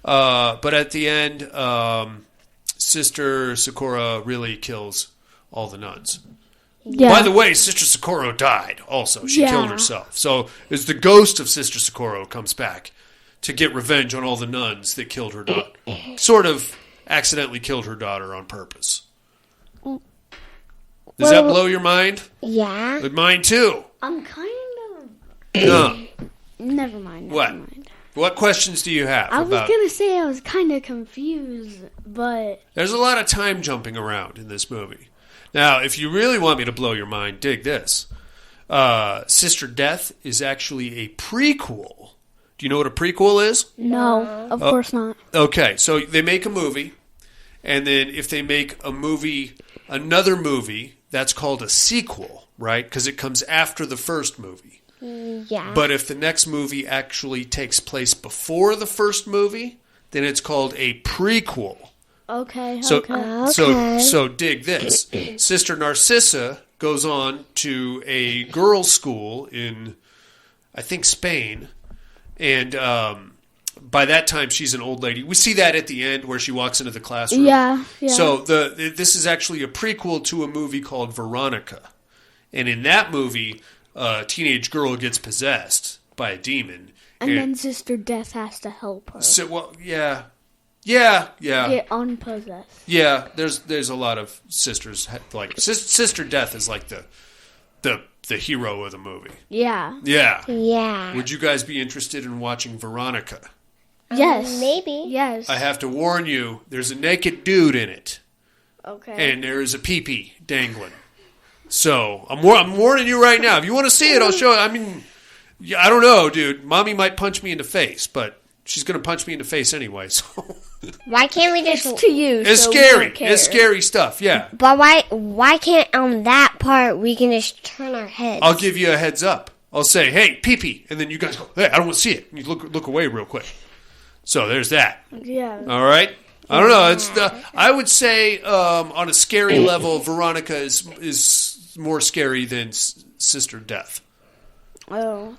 but at the end, Sister Socorro really kills all the nuns. Yeah. By the way, Sister Socorro died also. She killed herself. So it's the ghost of Sister Socorro comes back to get revenge on all the nuns that killed her daughter. Sort of accidentally killed her daughter on purpose. Does that blow your mind? Yeah. Mine too. I'm kind of... No. Never mind. What? What questions do you have? I was going to say I was kind of confused, but... There's a lot of time jumping around in this movie. Now, if you really want me to blow your mind, dig this. Sister Death is actually a prequel. Do you know what a prequel is? No, of course not. Okay, so they make a movie, and then if they make another movie, that's called a sequel, right? Because it comes after the first movie. Yeah. But if the next movie actually takes place before the first movie, then it's called a prequel. Okay. So dig this. Sister Narcissa goes on to a girls' school in, I think, Spain, and by that time she's an old lady. We see that at the end where she walks into the classroom. Yeah. So this is actually a prequel to a movie called Veronica, and in that movie, a teenage girl gets possessed by a demon, and then Sister Death has to help her. Yeah. Get unpossessed. Yeah, there's a lot of sisters. Like Sister Death is like the hero of the movie. Yeah. Yeah. Would you guys be interested in watching Veronica? Yes. Maybe. Yes. I have to warn you, there's a naked dude in it. Okay. And there is a pee-pee dangling. So, I'm warning you right now. If you want to see it, I'll show it. I mean, I don't know, dude. Mommy might punch me in the face, but she's going to punch me in the face anyway, so... Why can't we just... It's to you, It's so scary. We don't care. It's scary stuff, yeah. But why can't on that part we can just turn our heads? I'll give you a heads up. I'll say, hey, pee-pee. And then you guys go, hey, I don't want to see it. And you look away real quick. So there's that. Yeah. All right? I don't know. I would say on a scary level, Veronica is more scary than Sister Death. Oh.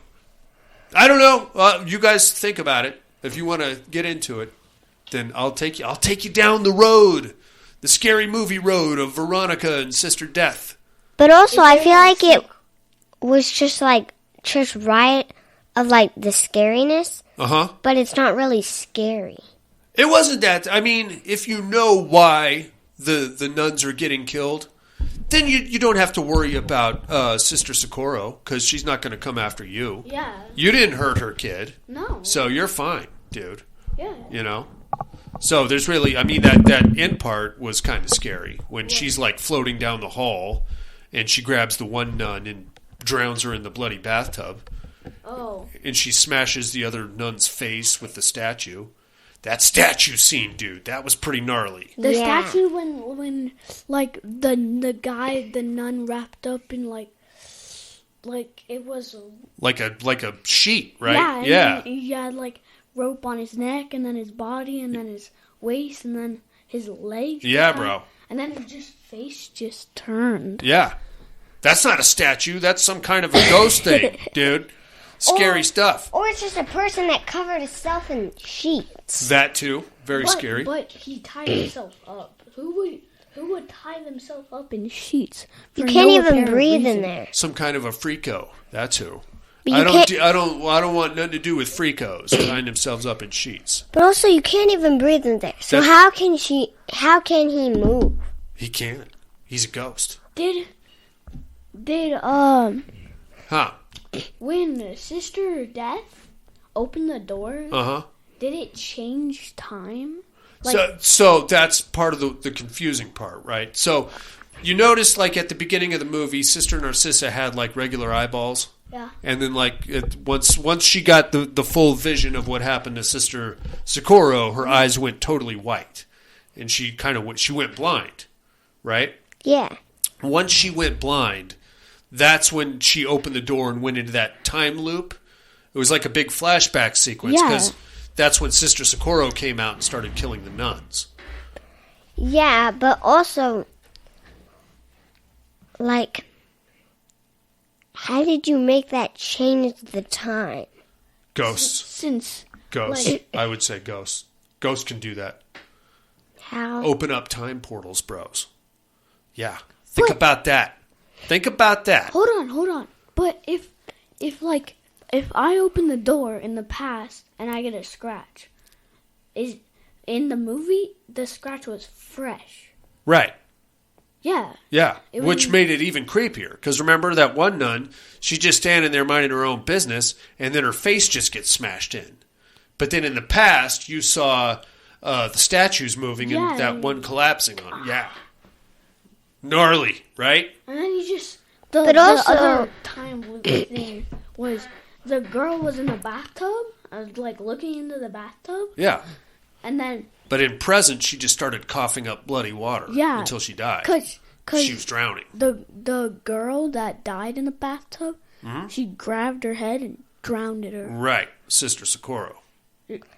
I don't know. You guys think about it. If you want to get into it, then I'll take you down the road, the scary movie road of Veronica and Sister Death. But also, I feel like it was just right of like the scariness. But it's not really scary. It wasn't that. I mean, if you know why the nuns are getting killed, then you don't have to worry about Sister Socorro, because she's not going to come after you. Yeah. You didn't hurt her kid. No. So you're fine, dude. Yeah. You know? So there's really, I mean, that end part was kind of scary when she's like floating down the hall and she grabs the one nun and drowns her in the bloody bathtub. Oh. And she smashes the other nun's face with the statue. That statue scene, dude, that was pretty gnarly. The statue when like the nun wrapped up in like it was like a sheet, right? Yeah. He had like rope on his neck and then his body and then his waist and then his legs. Yeah, bro. And then his face just turned. Yeah. That's not a statue. That's some kind of a ghost thing, dude. Scary stuff. Or it's just a person that covered himself in sheets. That too. Very scary. But he tied himself up. Who would tie themselves up in sheets? You can't even breathe in there. Some kind of a freako. That's who. But I don't want nothing to do with freakos tying themselves up in sheets. But also, you can't even breathe in there. So how can he move? He can't. He's a ghost. Did when Sister Death opened the door, did it change time? So that's part of the confusing part, right? So you notice, like, at the beginning of the movie, Sister Narcissa had, like, regular eyeballs. Yeah. And then, like, once she got the full vision of what happened to Sister Socorro, her eyes went totally white. And she went blind, right? Yeah. Once she went blind, that's when she opened the door and went into that time loop. It was like a big flashback sequence because that's when Sister Socorro came out and started killing the nuns. Yeah, but also, like, how did you make that change the time? Ghosts. Ghosts. Like, I would say ghosts. Ghosts can do that. How? Open up time portals, bros. Yeah. Think about that. Think about that. Hold on. But if I open the door in the past and I get a scratch, is in the movie the scratch was fresh. Right. Yeah. Yeah. Which made it even creepier. Because remember that one nun, she's just standing there minding her own business, and then her face just gets smashed in. But then in the past, you saw the statues moving and that one collapsing on. Yeah. Gnarly, right? And then you just... But the also... other time loop thing was the girl was in the bathtub. I was, like, looking into the bathtub. Yeah. And then... But in present, she just started coughing up bloody water until she died. Cause she was drowning. The girl that died in the bathtub, she grabbed her head and drowned her. Right. Sister Socorro.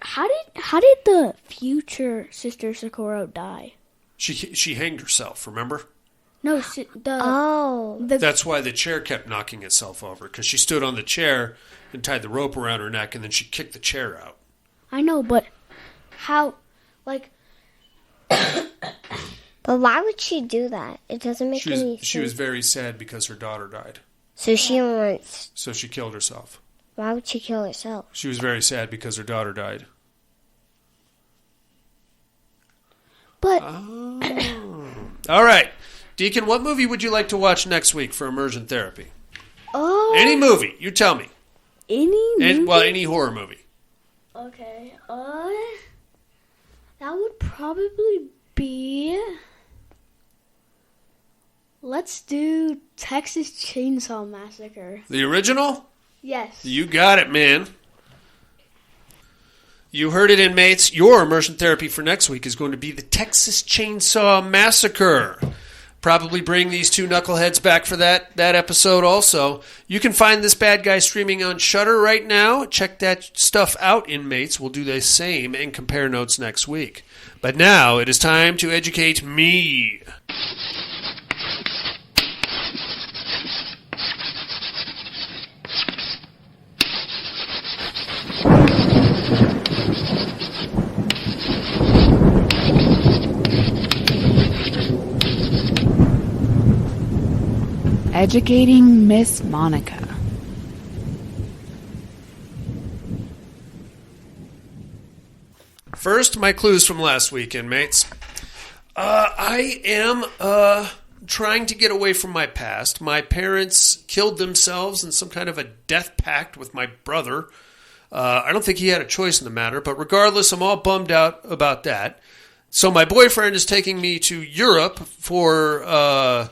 How did the future Sister Socorro die? She hanged herself, remember? No, That's why the chair kept knocking itself over, because she stood on the chair and tied the rope around her neck, and then she kicked the chair out. I know, but how, like... But why would she do that? It doesn't make any sense. She was very sad because her daughter died. So she wants... So she killed herself. Why would she kill herself? She was very sad because her daughter died. But... All right. Deacon, what movie would you like to watch next week for immersion therapy? Any movie. You tell me. Any movie? Any horror movie. Okay. That would probably be... Let's do Texas Chainsaw Massacre. The original? Yes. You got it, man. You heard it, inmates. Your immersion therapy for next week is going to be the Texas Chainsaw Massacre. Probably bring these two knuckleheads back for that episode also. You can find this bad guy streaming on Shudder right now. Check that stuff out, inmates. We'll do the same and compare notes next week. But now it is time to educate me. Educating Miss Monica. First, my clues from last week, inmates. I am trying to get away from my past. My parents killed themselves in some kind of a death pact with my brother. I don't think he had a choice in the matter, but regardless, I'm all bummed out about that. So my boyfriend is taking me to Europe for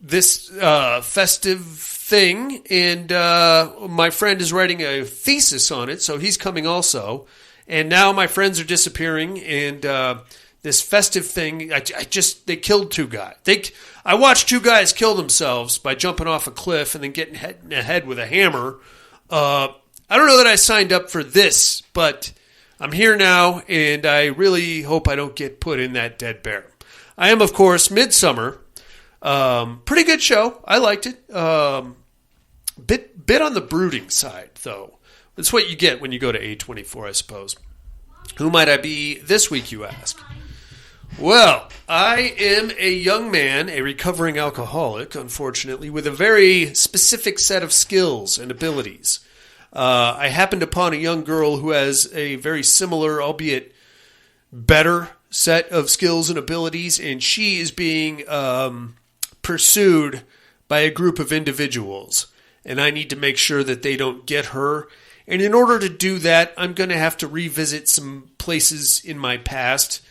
this festive thing, and my friend is writing a thesis on it, so he's coming also. And now my friends are disappearing, and this festive thing, they killed two guys. I watched two guys kill themselves by jumping off a cliff and then getting hit in the head with a hammer. I don't know that I signed up for this, but I'm here now, and I really hope I don't get put in that dead bear. I am, of course, Midsummer. Pretty good show. I liked it. Bit on the brooding side, though. That's what you get when you go to A24, I suppose. Who might I be this week, you ask? Well, I am a young man, a recovering alcoholic, unfortunately, with a very specific set of skills and abilities. I happened upon a young girl who has a very similar, albeit better, set of skills and abilities, and she is being pursued by a group of individuals, and I need to make sure that they don't get her. And in order to do that, I'm going to have to revisit some places in my past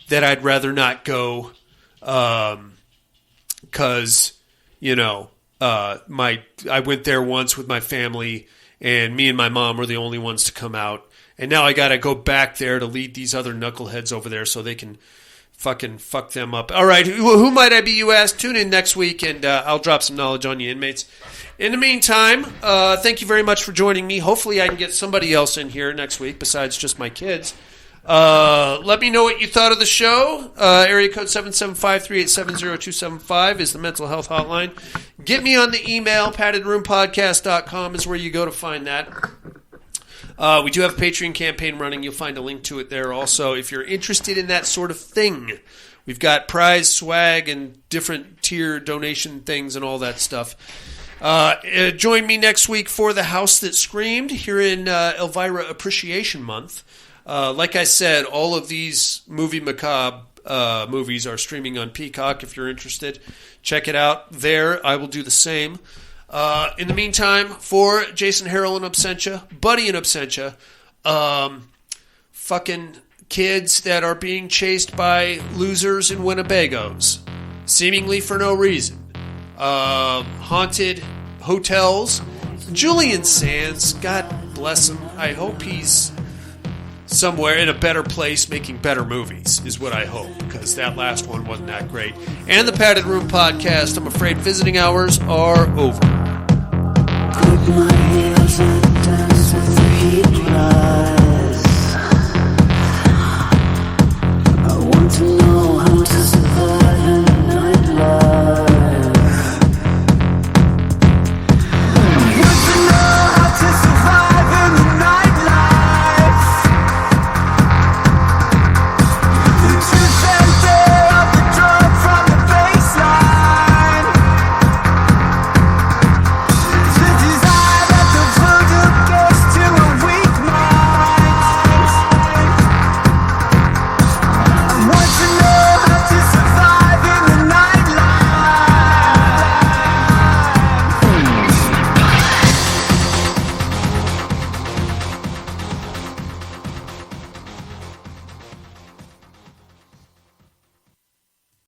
that I'd rather not go, because, I went there once with my family, and me and my mom were the only ones to come out. And now I got to go back there to lead these other knuckleheads over there so they can fucking fuck them up. All right, who might I be, you ask? Tune in next week, and I'll drop some knowledge on you, inmates. In the meantime, thank you very much for joining me. Hopefully I can get somebody else in here next week besides just my kids. Let me know what you thought of the show. Area code 775-387-0275 is the mental health hotline. Get me on the email. paddedroompodcast.com is where you go to find that. We do have a Patreon campaign running. You'll find a link to it there also. If you're interested in that sort of thing, we've got prize swag and different tier donation things and all that stuff. Join me next week for The House That Screamed here in Elvira Appreciation Month. Like I said, all of these Movie Macabre movies are streaming on Peacock. If you're interested, check it out there. I will do the same. In the meantime, for Jason Harrell in absentia, Buddy in absentia, fucking kids that are being chased by losers and Winnebagos, seemingly for no reason. Haunted hotels. Julian Sands, God bless him. I hope he's somewhere in a better place making better movies, is what I hope, because that last one wasn't that great. And the Padded Room Podcast, I'm afraid visiting hours are over. Put my heels and dance with the heat rise. I want to